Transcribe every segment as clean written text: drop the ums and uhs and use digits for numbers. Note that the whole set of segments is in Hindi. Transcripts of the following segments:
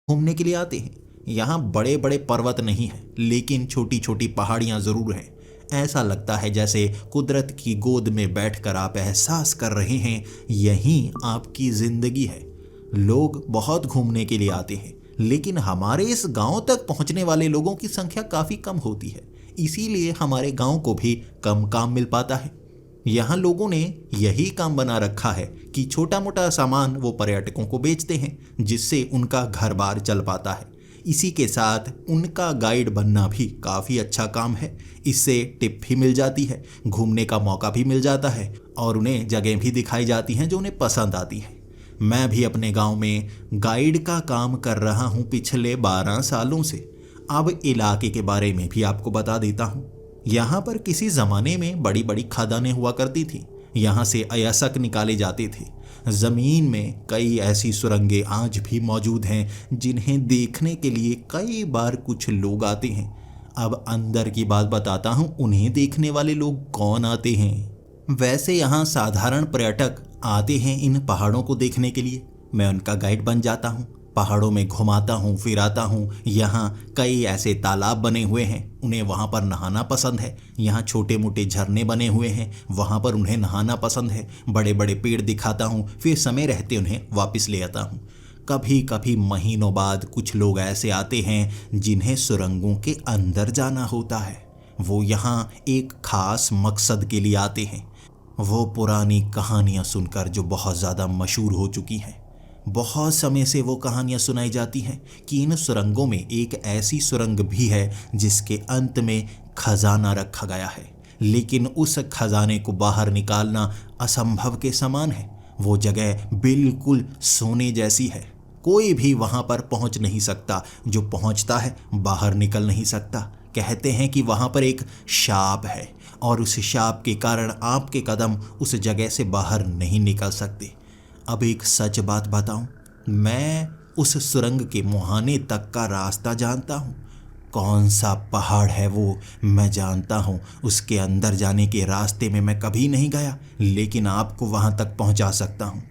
घूमने के लिए आते हैं। यहाँ बड़े बड़े पर्वत नहीं हैं, लेकिन छोटी छोटी पहाड़ियाँ ज़रूर हैं। ऐसा लगता है जैसे कुदरत की गोद में बैठकर आप एहसास कर रहे हैं यही आपकी ज़िंदगी है। लोग बहुत घूमने के लिए आते हैं, लेकिन हमारे इस गांव तक पहुंचने वाले लोगों की संख्या काफ़ी कम होती है। इसीलिए हमारे गांव को भी कम काम मिल पाता है। यहाँ लोगों ने यही काम बना रखा है कि छोटा मोटा सामान वो पर्यटकों को बेचते हैं, जिससे उनका घर बार चल पाता है। इसी के साथ उनका गाइड बनना भी काफ़ी अच्छा काम है। इससे टिप भी मिल जाती है, घूमने का मौका भी मिल जाता है और उन्हें जगह भी दिखाई जाती हैं जो उन्हें पसंद आती हैं। मैं भी अपने गांव में गाइड का काम कर रहा हूं पिछले 12 सालों से। अब इलाके के बारे में भी आपको बता देता हूं। यहाँ पर किसी ज़माने में बड़ी बड़ी खदानें हुआ करती थी। यहाँ से अयस्क निकाले जाते थे। ज़मीन में कई ऐसी सुरंगें आज भी मौजूद हैं जिन्हें देखने के लिए कई बार कुछ लोग आते हैं। अब अंदर की बात बताता हूँ, उन्हें देखने वाले लोग कौन आते हैं। वैसे यहाँ साधारण पर्यटक आते हैं इन पहाड़ों को देखने के लिए। मैं उनका गाइड बन जाता हूँ, पहाड़ों में घुमाता हूँ, फिराता हूँ। यहाँ कई ऐसे तालाब बने हुए हैं, उन्हें वहाँ पर नहाना पसंद है। यहाँ छोटे मोटे झरने बने हुए हैं, वहाँ पर उन्हें नहाना पसंद है। बड़े बड़े पेड़ दिखाता हूँ, फिर समय रहते उन्हें वापस ले आता हूँ। कभी कभी महीनों बाद कुछ लोग ऐसे आते हैं जिन्हें सुरंगों के अंदर जाना होता है। वो यहाँ एक खास मकसद के लिए आते हैं। वो पुरानी कहानियाँ सुनकर जो बहुत ज़्यादा मशहूर हो चुकी हैं। बहुत समय से वो कहानियाँ सुनाई जाती हैं कि इन सुरंगों में एक ऐसी सुरंग भी है जिसके अंत में खजाना रखा गया है, लेकिन उस खजाने को बाहर निकालना असंभव के समान है। वो जगह बिल्कुल सोने जैसी है, कोई भी वहाँ पर पहुँच नहीं सकता। जो पहुँचता है बाहर निकल नहीं सकता। कहते हैं कि वहाँ पर एक शाप है और उस शाप के कारण आपके कदम उस जगह से बाहर नहीं निकल सकते। अब एक सच बात बताऊं, मैं उस सुरंग के मुहाने तक का रास्ता जानता हूं। कौन सा पहाड़ है वो मैं जानता हूं। उसके अंदर जाने के रास्ते में मैं कभी नहीं गया, लेकिन आपको वहां तक पहुंचा सकता हूं।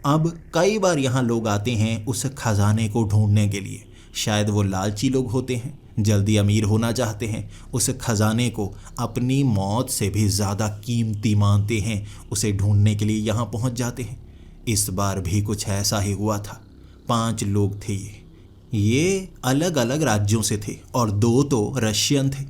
अब कई बार यहाँ लोग आते हैं उस खजाने को ढूंढने के लिए। शायद वो लालची लोग होते हैं, जल्दी अमीर होना चाहते हैं, उस खजाने को अपनी मौत से भी ज़्यादा कीमती मानते हैं। उसे ढूंढने के लिए यहाँ पहुँच जाते हैं। इस बार भी कुछ ऐसा ही हुआ था। 5 लोग थे ये अलग अलग राज्यों से थे और 2 तो रशियन थे।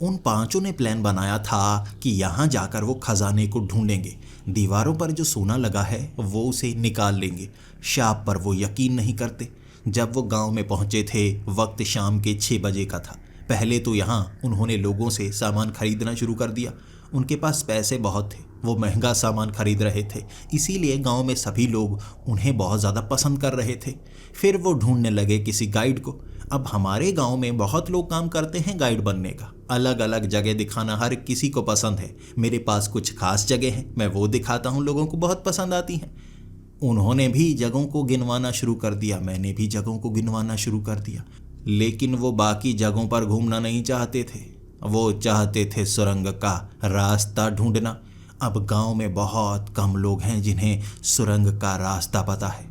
उन 5 ने प्लान बनाया था कि यहाँ जाकर वो खजाने को ढूंढेंगे। दीवारों पर जो सोना लगा है वो उसे निकाल लेंगे। शाप पर वो यकीन नहीं करते। जब वो गांव में पहुँचे थे, वक्त शाम के 6 बजे का था। पहले तो यहाँ उन्होंने लोगों से सामान खरीदना शुरू कर दिया। उनके पास पैसे बहुत थे, वो महंगा सामान खरीद रहे थे, इसीलिए गांव में सभी लोग उन्हें बहुत ज़्यादा पसंद कर रहे थे। फिर वो ढूंढने लगे किसी गाइड को। अब हमारे गांव में बहुत लोग काम करते हैं गाइड बनने का। अलग अलग जगह दिखाना हर किसी को पसंद है। मेरे पास कुछ खास जगह हैं, मैं वो दिखाता हूँ, लोगों को बहुत पसंद आती हैं। उन्होंने भी जगहों को गिनवाना शुरू कर दिया, मैंने भी जगहों को गिनवाना शुरू कर दिया। लेकिन वो बाकी जगहों पर घूमना नहीं चाहते थे, वो चाहते थे सुरंग का रास्ता ढूंढना। अब गांव में बहुत कम लोग हैं जिन्हें सुरंग का रास्ता पता है।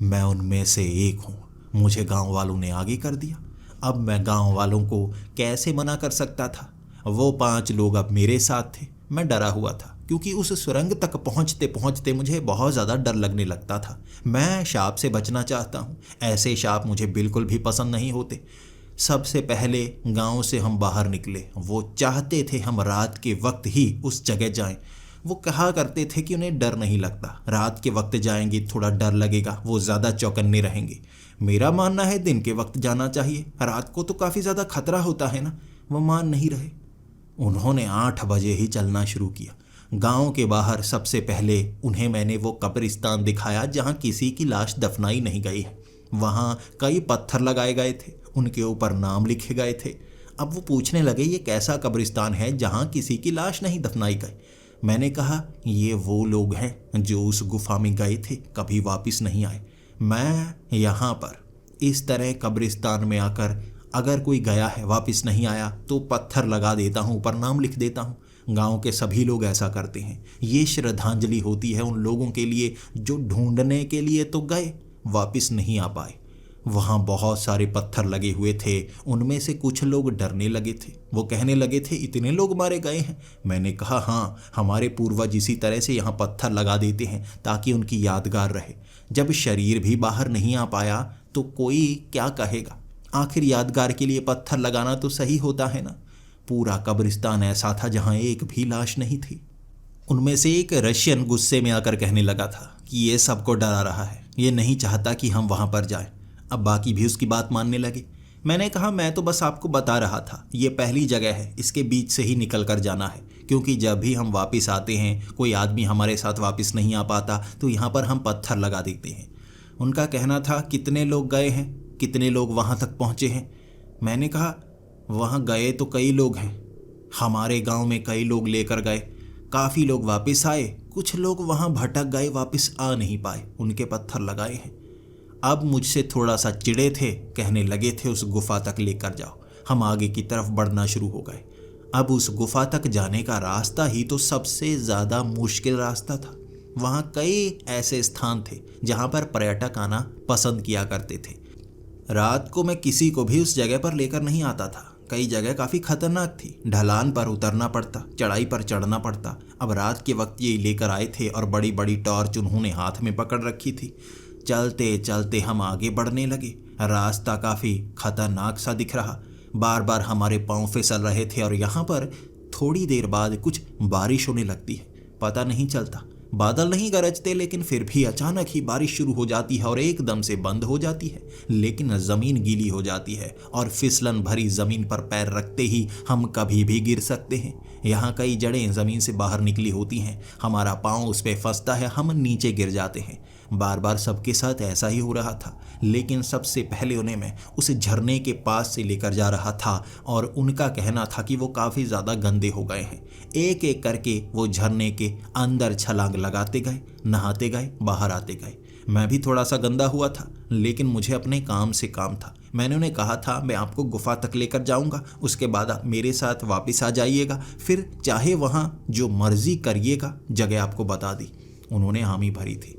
मैं उनमें से एक हूँ। मुझे गांव वालों ने आगे कर दिया। अब मैं गांव वालों को कैसे मना कर सकता था। वो 5 लोग अब मेरे साथ थे। मैं डरा हुआ था क्योंकि उस सुरंग तक पहुँचते पहुँचते मुझे बहुत ज़्यादा डर लगने लगता था। मैं शाप से बचना चाहता हूँ। ऐसे शाप मुझे बिल्कुल भी पसंद नहीं होते। सबसे पहले गांव से हम बाहर निकले। वो चाहते थे हम रात के वक्त ही उस जगह जाएं। वो कहा करते थे कि उन्हें डर नहीं लगता, रात के वक्त जाएंगे थोड़ा डर लगेगा, वो ज़्यादा चौकन्ने रहेंगे। मेरा मानना है दिन के वक्त जाना चाहिए, रात को तो काफ़ी ज़्यादा खतरा होता है ना। वो मान नहीं रहे। उन्होंने 8 बजे ही चलना शुरू किया। गांव के बाहर सबसे पहले उन्हें मैंने वो कब्रिस्तान दिखाया जहाँ किसी की लाश दफनाई नहीं गई है। वहाँ कई पत्थर लगाए गए थे, उनके ऊपर नाम लिखे गए थे। अब वो पूछने लगे ये कैसा कब्रिस्तान है जहाँ किसी की लाश नहीं दफनाई गई। मैंने कहा ये वो लोग हैं जो उस गुफा में गए थे, कभी वापस नहीं आए। मैं यहाँ पर इस तरह कब्रिस्तान में आकर अगर कोई गया है वापस नहीं आया तो पत्थर लगा देता हूँ, ऊपर नाम लिख देता हूँ। गांव के सभी लोग ऐसा करते हैं। ये श्रद्धांजलि होती है उन लोगों के लिए जो ढूंढने के लिए तो गए, वापस नहीं आ पाए। वहाँ बहुत सारे पत्थर लगे हुए थे। उनमें से कुछ लोग डरने लगे थे। वो कहने लगे थे, इतने लोग मारे गए हैं। मैंने कहा, हाँ, हमारे पूर्वज इसी तरह से यहाँ पत्थर लगा देते हैं ताकि उनकी यादगार रहे। जब शरीर भी बाहर नहीं आ पाया तो कोई क्या कहेगा। आखिर यादगार के लिए पत्थर लगाना तो सही होता है ना। पूरा कब्रिस्तान ऐसा था जहाँ एक भी लाश नहीं थी। उनमें से एक रशियन गुस्से में आकर कहने लगा था कि ये सबको डरा रहा है, ये नहीं चाहता कि हम वहाँ पर जाएं। अब बाकी भी उसकी बात मानने लगे। मैंने कहा, मैं तो बस आपको बता रहा था, ये पहली जगह है, इसके बीच से ही निकल कर जाना है, क्योंकि जब भी हम वापस आते हैं कोई आदमी हमारे साथ वापस नहीं आ पाता तो यहाँ पर हम पत्थर लगा देते हैं। उनका कहना था, कितने लोग गए हैं, कितने लोग वहाँ तक पहुँचे हैं। मैंने कहा, वहाँ गए तो कई लोग हैं, हमारे गांव में कई लोग लेकर गए, काफ़ी लोग वापस आए, कुछ लोग वहाँ भटक गए, वापस आ नहीं पाए, उनके पत्थर लगाए हैं। अब मुझसे थोड़ा सा चिढ़े थे, कहने लगे थे, उस गुफा तक लेकर जाओ। हम आगे की तरफ बढ़ना शुरू हो गए। अब उस गुफा तक जाने का रास्ता ही तो सबसे ज़्यादा मुश्किल रास्ता था। वहाँ कई ऐसे स्थान थे जहाँ पर पर्यटक आना पसंद किया करते थे। रात को मैं किसी को भी उस जगह पर लेकर नहीं आता था। कई जगह काफ़ी खतरनाक थी, ढलान पर उतरना पड़ता, चढ़ाई पर चढ़ना पड़ता। अब रात के वक्त ये लेकर आए थे और बड़ी बड़ी टॉर्च उन्होंने हाथ में पकड़ रखी थी। चलते चलते हम आगे बढ़ने लगे। रास्ता काफ़ी खतरनाक सा दिख रहा, बार बार हमारे पाँव फिसल रहे थे और यहाँ पर थोड़ी देर बाद कुछ बारिश होने लगती है। पता नहीं चलता, बादल नहीं गरजते, लेकिन फिर भी अचानक ही बारिश शुरू हो जाती है और एकदम से बंद हो जाती है। लेकिन ज़मीन गीली हो जाती है और फिसलन भरी ज़मीन पर पैर रखते ही हम कभी भी गिर सकते हैं। यहाँ कई जड़ें ज़मीन से बाहर निकली होती हैं, हमारा पाँव उस पर फंसता है, हम नीचे गिर जाते हैं। बार बार सबके साथ ऐसा ही हो रहा था। लेकिन सबसे पहले उन्हें मैं उस झरने के पास से लेकर जा रहा था और उनका कहना था कि वो काफ़ी ज़्यादा गंदे हो गए हैं। एक एक करके वो झरने के अंदर छलांग लगाते गए, नहाते गए, बाहर आते गए। मैं भी थोड़ा सा गंदा हुआ था, लेकिन मुझे अपने काम से काम था। मैंने उन्हें कहा था, मैं आपको गुफा तक लेकर जाऊंगा, उसके बाद आप मेरे साथ वापस आ जाइएगा, फिर चाहे वहाँ जो मर्जी करिएगा। जगह आपको बता दी। उन्होंने हामी भरी थी।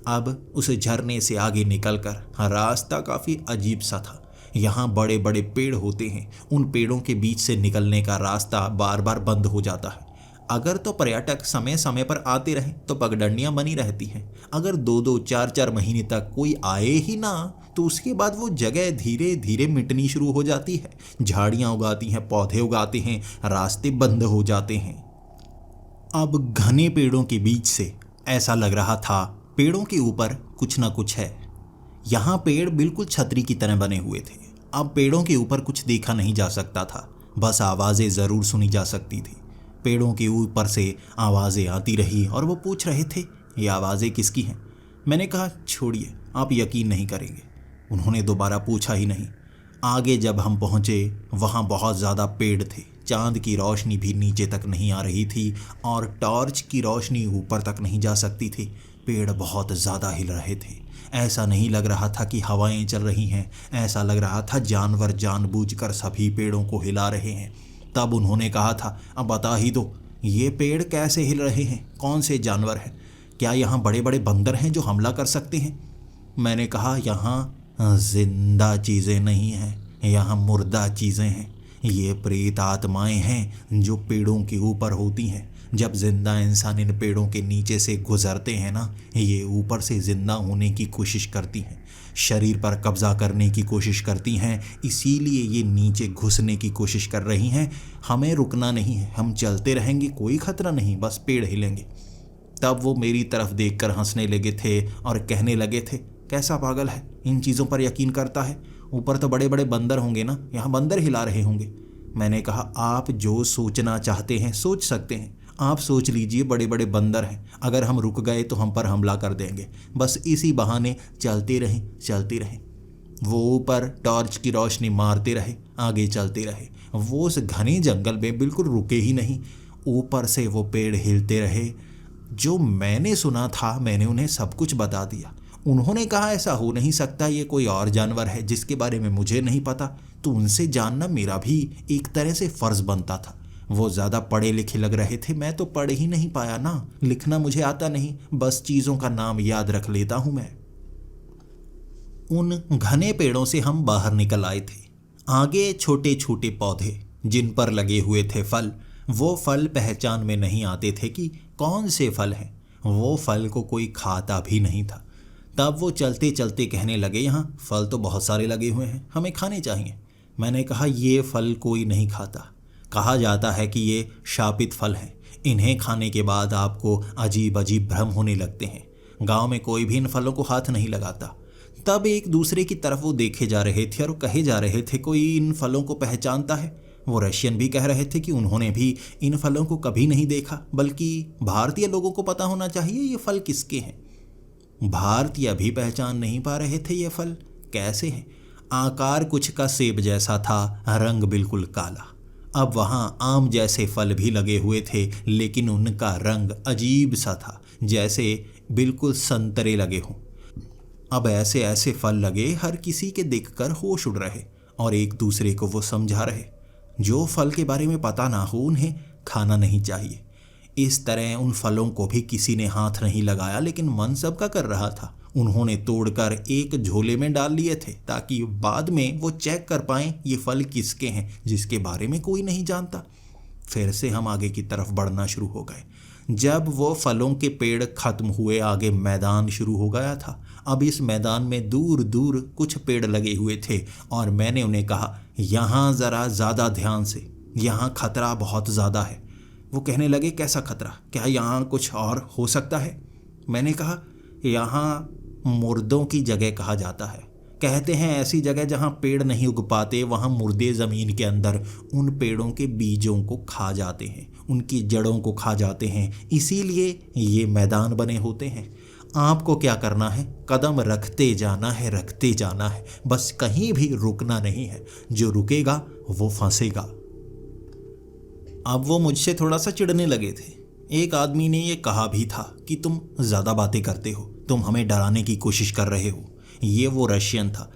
अब उस झरने से आगे निकलकर रास्ता काफ़ी अजीब सा था। यहाँ बड़े बड़े पेड़ होते हैं, उन पेड़ों के बीच से निकलने का रास्ता बार बार बंद हो जाता है। अगर तो पर्यटक समय समय पर आते रहें तो पगडंडियाँ बनी रहती हैं। अगर 2-2, 4-4 महीने तक कोई आए ही ना तो उसके बाद वो जगह धीरे धीरे मिटनी शुरू हो जाती है। झाड़ियाँ उगाती हैं, पौधे उगाते हैं, रास्ते बंद हो जाते हैं। अब घने पेड़ों के बीच से ऐसा लग रहा था पेड़ों के ऊपर कुछ ना कुछ है। यहाँ पेड़ बिल्कुल छतरी की तरह बने हुए थे। अब पेड़ों के ऊपर कुछ देखा नहीं जा सकता था, बस आवाज़ें ज़रूर सुनी जा सकती थी। पेड़ों के ऊपर से आवाज़ें आती रही और वो पूछ रहे थे, ये आवाज़ें किसकी हैं। मैंने कहा, छोड़िए, आप यकीन नहीं करेंगे। उन्होंने दोबारा पूछा ही नहीं। आगे जब हम पहुँचे वहाँ बहुत ज़्यादा पेड़ थे। चांद की रोशनी भी नीचे तक नहीं आ रही थी और टॉर्च की रोशनी ऊपर तक नहीं जा सकती थी। पेड़ बहुत ज़्यादा हिल रहे थे। ऐसा नहीं लग रहा था कि हवाएं चल रही हैं, ऐसा लग रहा था जानवर जानबूझकर सभी पेड़ों को हिला रहे हैं। तब उन्होंने कहा था, अब बता ही दो, ये पेड़ कैसे हिल रहे हैं, कौन से जानवर हैं, क्या यहाँ बड़े बड़े बंदर हैं जो हमला कर सकते हैं। मैंने कहा, यहाँ जिंदा चीज़ें नहीं हैं, यहाँ मुर्दा चीज़ें हैं। ये प्रेत आत्माएं हैं जो पेड़ों के ऊपर होती हैं। जब जिंदा इंसान इन पेड़ों के नीचे से गुजरते हैं ना, ये ऊपर से जिंदा होने की कोशिश करती हैं, शरीर पर कब्जा करने की कोशिश करती हैं, इसीलिए ये नीचे घुसने की कोशिश कर रही हैं। हमें रुकना नहीं है, हम चलते रहेंगे, कोई खतरा नहीं, बस पेड़ हिलेंगे। तब वो मेरी तरफ देखकर हंसने लगे थे और कहने लगे थे, कैसा पागल है, इन चीज़ों पर यकीन करता है, ऊपर तो बड़े बड़े बंदर होंगे ना, यहाँ बंदर हिला रहे होंगे। मैंने कहा, आप जो सोचना चाहते हैं सोच सकते हैं, आप सोच लीजिए बड़े बड़े बंदर हैं, अगर हम रुक गए तो हम पर हमला कर देंगे, बस इसी बहाने चलते रहें चलते रहें। वो ऊपर टॉर्च की रोशनी मारते रहे, आगे चलते रहे। वो उस घने जंगल में बिल्कुल रुके ही नहीं, ऊपर से वो पेड़ हिलते रहे। जो मैंने सुना था मैंने उन्हें सब कुछ बता दिया। उन्होंने कहा, ऐसा हो नहीं सकता, ये कोई और जानवर है जिसके बारे में मुझे नहीं पता। तो उनसे जानना मेरा भी एक तरह से फ़र्ज़ बनता था। वो ज़्यादा पढ़े लिखे लग रहे थे, मैं तो पढ़ ही नहीं पाया ना, लिखना मुझे आता नहीं, बस चीज़ों का नाम याद रख लेता हूँ मैं। उन घने पेड़ों से हम बाहर निकल आए थे। आगे छोटे छोटे पौधे जिन पर लगे हुए थे फल, वो फल पहचान में नहीं आते थे कि कौन से फल हैं। वो फल को कोई खाता भी नहीं था। तब वो चलते चलते कहने लगे, यहाँ फल तो बहुत सारे लगे हुए हैं, हमें खाने चाहिए। मैंने कहा, ये फल कोई नहीं खाता। कहा जाता है कि ये शापित फल हैं, इन्हें खाने के बाद आपको अजीब अजीब भ्रम होने लगते हैं। गांव में कोई भी इन फलों को हाथ नहीं लगाता। तब एक दूसरे की तरफ वो देखे जा रहे थे और कहे जा रहे थे, कोई इन फलों को पहचानता है? वो रशियन भी कह रहे थे कि उन्होंने भी इन फलों को कभी नहीं देखा, बल्कि भारतीय लोगों को पता होना चाहिए ये फल किसके हैं। भारतीय भी पहचान नहीं पा रहे थे ये फल कैसे हैं। आकार कुछ का सेब जैसा था, रंग बिल्कुल काला। अब वहाँ आम जैसे फल भी लगे हुए थे, लेकिन उनका रंग अजीब सा था, जैसे बिल्कुल संतरे लगे हों। अब ऐसे ऐसे फल लगे, हर किसी के देखकर होश उड़ रहे और एक दूसरे को वो समझा रहे, जो फल के बारे में पता ना हो उन्हें खाना नहीं चाहिए। इस तरह उन फलों को भी किसी ने हाथ नहीं लगाया, लेकिन मन सबका कर रहा था। उन्होंने तोड़कर एक झोले में डाल लिए थे ताकि बाद में वो चेक कर पाएं ये फल किसके हैं, जिसके बारे में कोई नहीं जानता। फिर से हम आगे की तरफ बढ़ना शुरू हो गए। जब वो फलों के पेड़ खत्म हुए, आगे मैदान शुरू हो गया था। अब इस मैदान में दूर दूर कुछ पेड़ लगे हुए थे और मैंने उन्हें कहा, यहाँ ज़रा ज़्यादा ध्यान से, यहाँ खतरा बहुत ज़्यादा है। वो कहने लगे, कैसा खतरा? क्या यहाँ कुछ और हो सकता है? मैंने कहा, यहाँ मुर्दों की जगह कहा जाता है। कहते हैं ऐसी जगह जहाँ पेड़ नहीं उग पाते, वहाँ मुर्दे ज़मीन के अंदर उन पेड़ों के बीजों को खा जाते हैं, उनकी जड़ों को खा जाते हैं, इसीलिए ये मैदान बने होते हैं। आपको क्या करना है? कदम रखते जाना है, रखते जाना है, बस कहीं भी रुकना नहीं है। जो रुकेगा वो फंसेगा। अब वो मुझसे थोड़ा सा चिढ़ने लगे थे। एक आदमी ने ये कहा भी था कि तुम ज़्यादा बातें करते हो, तुम हमें डराने की कोशिश कर रहे हो। ये वो रशियन था।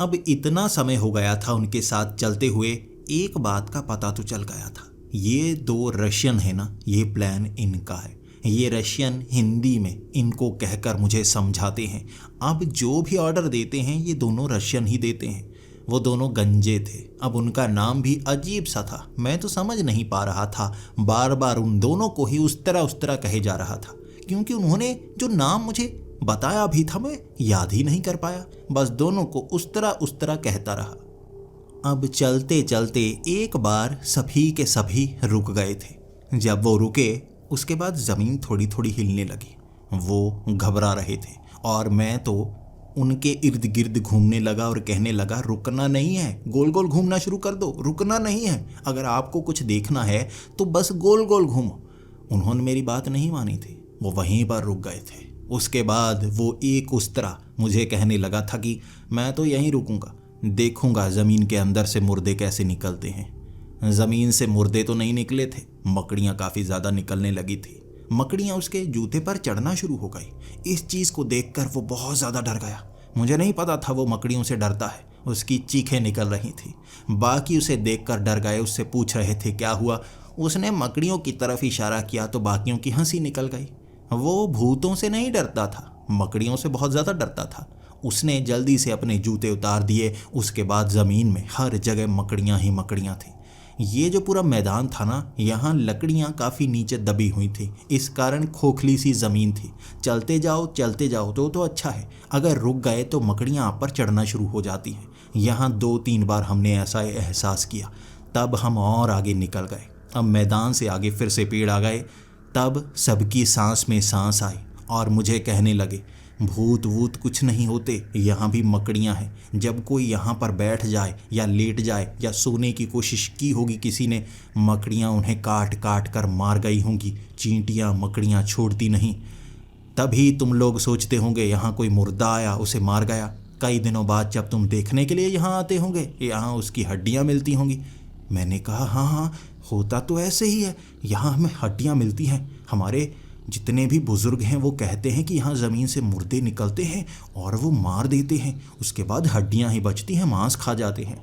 अब इतना समय हो गया था उनके साथ चलते हुए, एक बात का पता तो चल गया था, ये दो रशियन है ना, ये प्लान इनका है। ये रशियन हिंदी में इनको कहकर मुझे समझाते हैं। अब जो भी ऑर्डर देते हैं ये दोनों रशियन ही देते हैं। वो दोनों गंजे थे। अब उनका नाम भी अजीब सा था, मैं तो समझ नहीं पा रहा था। बार बार उन दोनों को ही उस तरह कहे जा रहा था, क्योंकि उन्होंने जो नाम मुझे बताया भी था मैं याद ही नहीं कर पाया। बस दोनों को उस तरह कहता रहा। अब चलते चलते एक बार सभी के सभी रुक गए थे। जब वो रुके उसके बाद ज़मीन थोड़ी थोड़ी हिलने लगी। वो घबरा रहे थे और मैं तो उनके इर्द गिर्द घूमने लगा और कहने लगा, रुकना नहीं है, गोल गोल घूमना शुरू कर दो, रुकना नहीं है। अगर आपको कुछ देखना है तो बस गोल गोल घूमो। उन्होंने मेरी बात नहीं मानी थी, वो वहीं पर रुक गए थे। उसके बाद वो एक उस तरह मुझे कहने लगा था कि मैं तो यहीं रुकूंगा, देखूंगा ज़मीन के अंदर से मुर्दे कैसे निकलते हैं। ज़मीन से मुर्दे तो नहीं निकले थे, मकड़ियाँ काफ़ी ज़्यादा निकलने लगी थी। मकड़ियाँ उसके जूते पर चढ़ना शुरू हो गई। इस चीज़ को देखकर वो बहुत ज़्यादा डर गया। मुझे नहीं पता था वो मकड़ियों से डरता है। उसकी चीखें निकल रही थी। बाकी उसे देखकर डर गए, उससे पूछ रहे थे क्या हुआ। उसने मकड़ियों की तरफ इशारा किया तो बाकियों की हंसी निकल गई। वो भूतों से नहीं डरता था, मकड़ियों से बहुत ज़्यादा डरता था। उसने जल्दी से अपने जूते उतार दिए। उसके बाद ज़मीन में हर जगह मकड़ियाँ ही मकड़ियाँ थीं। ये जो पूरा मैदान था ना, यहाँ लकड़ियाँ काफ़ी नीचे दबी हुई थी, इस कारण खोखली सी ज़मीन थी। चलते जाओ तो अच्छा है, अगर रुक गए तो मकड़ियाँ आप पर चढ़ना शुरू हो जाती हैं। यहाँ 2-3 बार हमने ऐसा एहसास किया। तब हम और आगे निकल गए। अब मैदान से आगे फिर से पेड़ आ गए। तब सबकी सांस में सांस आई और मुझे कहने लगे, भूत वूत कुछ नहीं होते, यहाँ भी मकड़ियाँ हैं। जब कोई यहाँ पर बैठ जाए या लेट जाए या सोने की कोशिश की होगी किसी ने, मकड़ियाँ उन्हें काट काट कर मार गई होंगी। चींटियाँ मकड़ियाँ छोड़ती नहीं। तभी तुम लोग सोचते होंगे यहाँ कोई मुर्दा आया, उसे मार गया। कई दिनों बाद जब तुम देखने के लिए यहाँ आते होंगे, यहाँ उसकी हड्डियाँ मिलती होंगी। मैंने कहा, हाँ, होता तो ऐसे ही है, यहाँ हमें हड्डियाँ मिलती हैं। हमारे जितने भी बुज़ुर्ग हैं वो कहते हैं कि यहाँ ज़मीन से मुर्दे निकलते हैं और वो मार देते हैं, उसके बाद हड्डियाँ ही बचती हैं, मांस खा जाते हैं।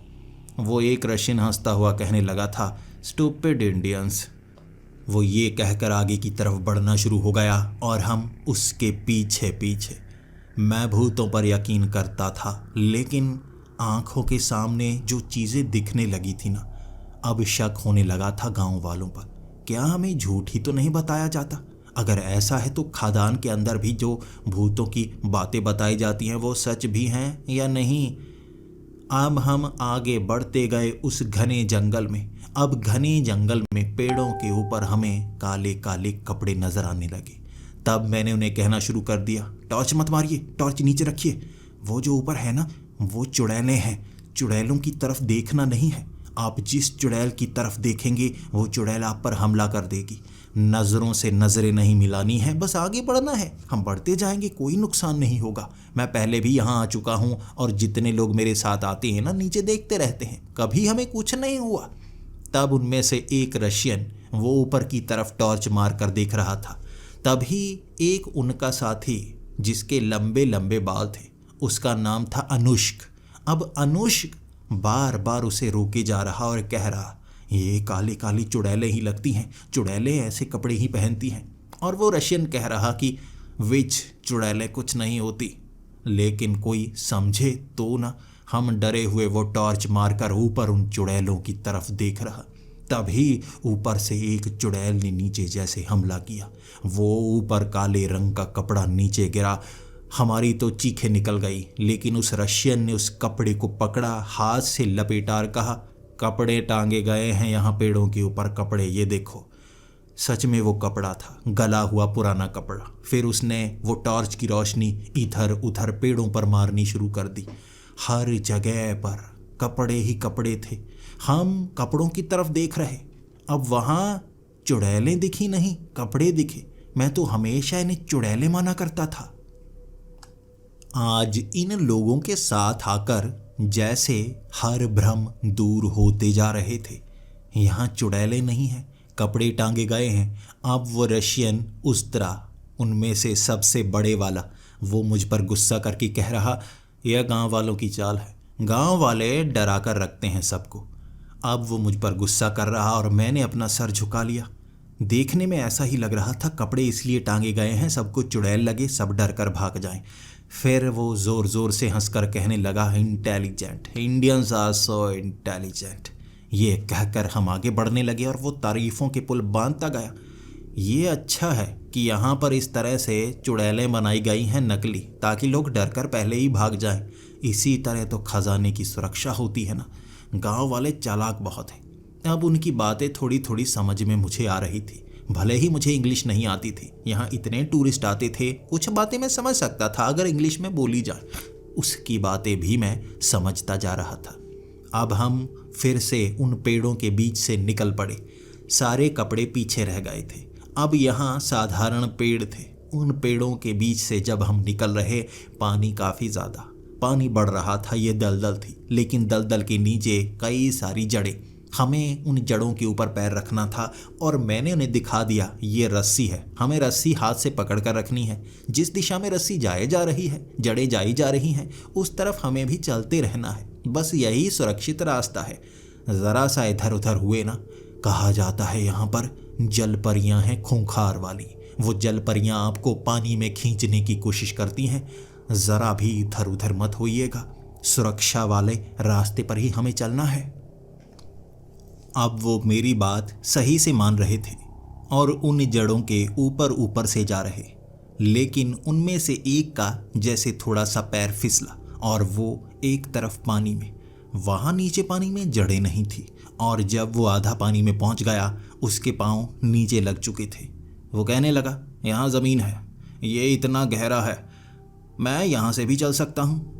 वो एक रशियन हंसता हुआ कहने लगा था, स्टूपिड इंडियंस। वो ये कहकर आगे की तरफ बढ़ना शुरू हो गया और हम उसके पीछे पीछे। मैं भूतों पर यकीन करता था, लेकिन आंखों के सामने जो चीज़ें दिखने लगी थी ना, अब शक होने लगा था गांव वालों पर। क्या हमें झूठ ही तो नहीं बताया जाता? अगर ऐसा है तो खदान के अंदर भी जो भूतों की बातें बताई जाती हैं वो सच भी हैं या नहीं? अब हम आगे बढ़ते गए उस घने जंगल में। अब घने जंगल में पेड़ों के ऊपर हमें काले काले कपड़े नजर आने लगे। तब मैंने उन्हें कहना शुरू कर दिया, टॉर्च मत मारिए, टॉर्च नीचे रखिए। वो जो ऊपर है ना, वो चुड़ैलें हैं। चुड़ैलों की तरफ देखना नहीं है। आप जिस चुड़ैल की तरफ देखेंगे वो चुड़ैल आप पर हमला कर देगी। नज़रों से नज़रें नहीं मिलानी है, बस आगे बढ़ना है। हम बढ़ते जाएंगे, कोई नुकसान नहीं होगा। मैं पहले भी यहाँ आ चुका हूँ और जितने लोग मेरे साथ आते हैं ना, नीचे देखते रहते हैं, कभी हमें कुछ नहीं हुआ। तब उनमें से एक रशियन वो ऊपर की तरफ टॉर्च मार कर देख रहा था। तभी एक उनका साथी जिसके लंबे लंबे बाल थे, उसका नाम था अनुष्क। अब अनुष्क बार बार उसे रोके जा रहा और कह रहा, ये काली काली चुड़ैलें ही लगती हैं, चुड़ैलें ऐसे कपड़े ही पहनती हैं। और वो रशियन कह रहा कि विच चुड़ैलें कुछ नहीं होती। लेकिन कोई समझे तो ना। हम डरे हुए वो टॉर्च मारकर ऊपर उन चुड़ैलों की तरफ देख रहा। तभी ऊपर से एक चुड़ैल ने नीचे जैसे हमला किया। वो ऊपर काले रंग का कपड़ा नीचे गिरा। हमारी तो चीखें निकल गई, लेकिन उस रशियन ने उस कपड़े को पकड़ा, हाथ से लपेटा और कहा, कपड़े टांगे गए हैं यहाँ पेड़ों के ऊपर कपड़े, ये देखो। सच में वो कपड़ा था, गला हुआ पुराना कपड़ा। फिर उसने वो टॉर्च की रोशनी इधर उधर पेड़ों पर मारनी शुरू कर दी। हर जगह पर कपड़े ही कपड़े थे। हम कपड़ों की तरफ देख रहे। अब वहाँ चुड़ैलें दिखी नहीं, कपड़े दिखे। मैं तो हमेशा इन्हें चुड़ैलें माना करता था। आज इन लोगों के साथ आकर जैसे हर भ्रम दूर होते जा रहे थे। यहाँ चुड़ैलें नहीं हैं, कपड़े टांगे गए हैं। अब वो रशियन उस तरह, उनमें से सबसे बड़े वाला, वो मुझ पर गुस्सा करके कह रहा, यह गांव वालों की चाल है, गांव वाले डरा कर रखते हैं सबको। अब वो मुझ पर गुस्सा कर रहा और मैंने अपना सर झुका लिया। देखने में ऐसा ही लग रहा था कपड़े इसलिए टांगे गए हैं सबको चुड़ैल लगे, सब डर कर भाग जाएं। फिर वो ज़ोर ज़ोर से हंसकर कहने लगा, intelligent, Indians are so intelligent. ये कहकर हम आगे बढ़ने लगे और वो तारीफ़ों के पुल बांधता गया। ये अच्छा है कि यहाँ पर इस तरह से चुड़ैलें बनाई गई हैं नकली, ताकि लोग डर कर पहले ही भाग जाएं। इसी तरह तो खजाने की सुरक्षा होती है ना। गांव वाले चालाक बहुत हैं। अब उनकी बातें थोड़ी थोड़ी समझ में मुझे आ रही थी, भले ही मुझे इंग्लिश नहीं आती थी। यहाँ इतने टूरिस्ट आते थे, कुछ बातें मैं समझ सकता था अगर इंग्लिश में बोली जाए। उसकी बातें भी मैं समझता जा रहा था। अब हम फिर से उन पेड़ों के बीच से निकल पड़े। सारे कपड़े पीछे रह गए थे। अब यहाँ साधारण पेड़ थे। उन पेड़ों के बीच से जब हम निकल रहे, पानी काफ़ी ज़्यादा, पानी बढ़ रहा था। ये दलदल थी, लेकिन दलदल के नीचे कई सारी जड़ें। हमें उन जड़ों के ऊपर पैर रखना था और मैंने उन्हें दिखा दिया, ये रस्सी है, हमें रस्सी हाथ से पकड़ कर रखनी है। जिस दिशा में रस्सी जाए जा रही है, जड़ें जाई जा रही हैं, उस तरफ हमें भी चलते रहना है। बस यही सुरक्षित रास्ता है। ज़रा सा इधर उधर हुए ना, कहा जाता है यहाँ पर जल परियाँ हैं खूंखार वाली। वो जल परियाँ आपको पानी में खींचने की कोशिश करती हैं। ज़रा भी इधर उधर मत होइएगा, सुरक्षा वाले रास्ते पर ही हमें चलना है। अब वो मेरी बात सही से मान रहे थे और उन जड़ों के ऊपर ऊपर से जा रहे, लेकिन उनमें से एक का जैसे थोड़ा सा पैर फिसला और वो एक तरफ पानी में, वहाँ नीचे पानी में जड़ें नहीं थी। और जब वो आधा पानी में पहुँच गया, उसके पाँव नीचे लग चुके थे। वो कहने लगा, यहाँ ज़मीन है, ये इतना गहरा है, मैं यहाँ से भी चल सकता हूँ।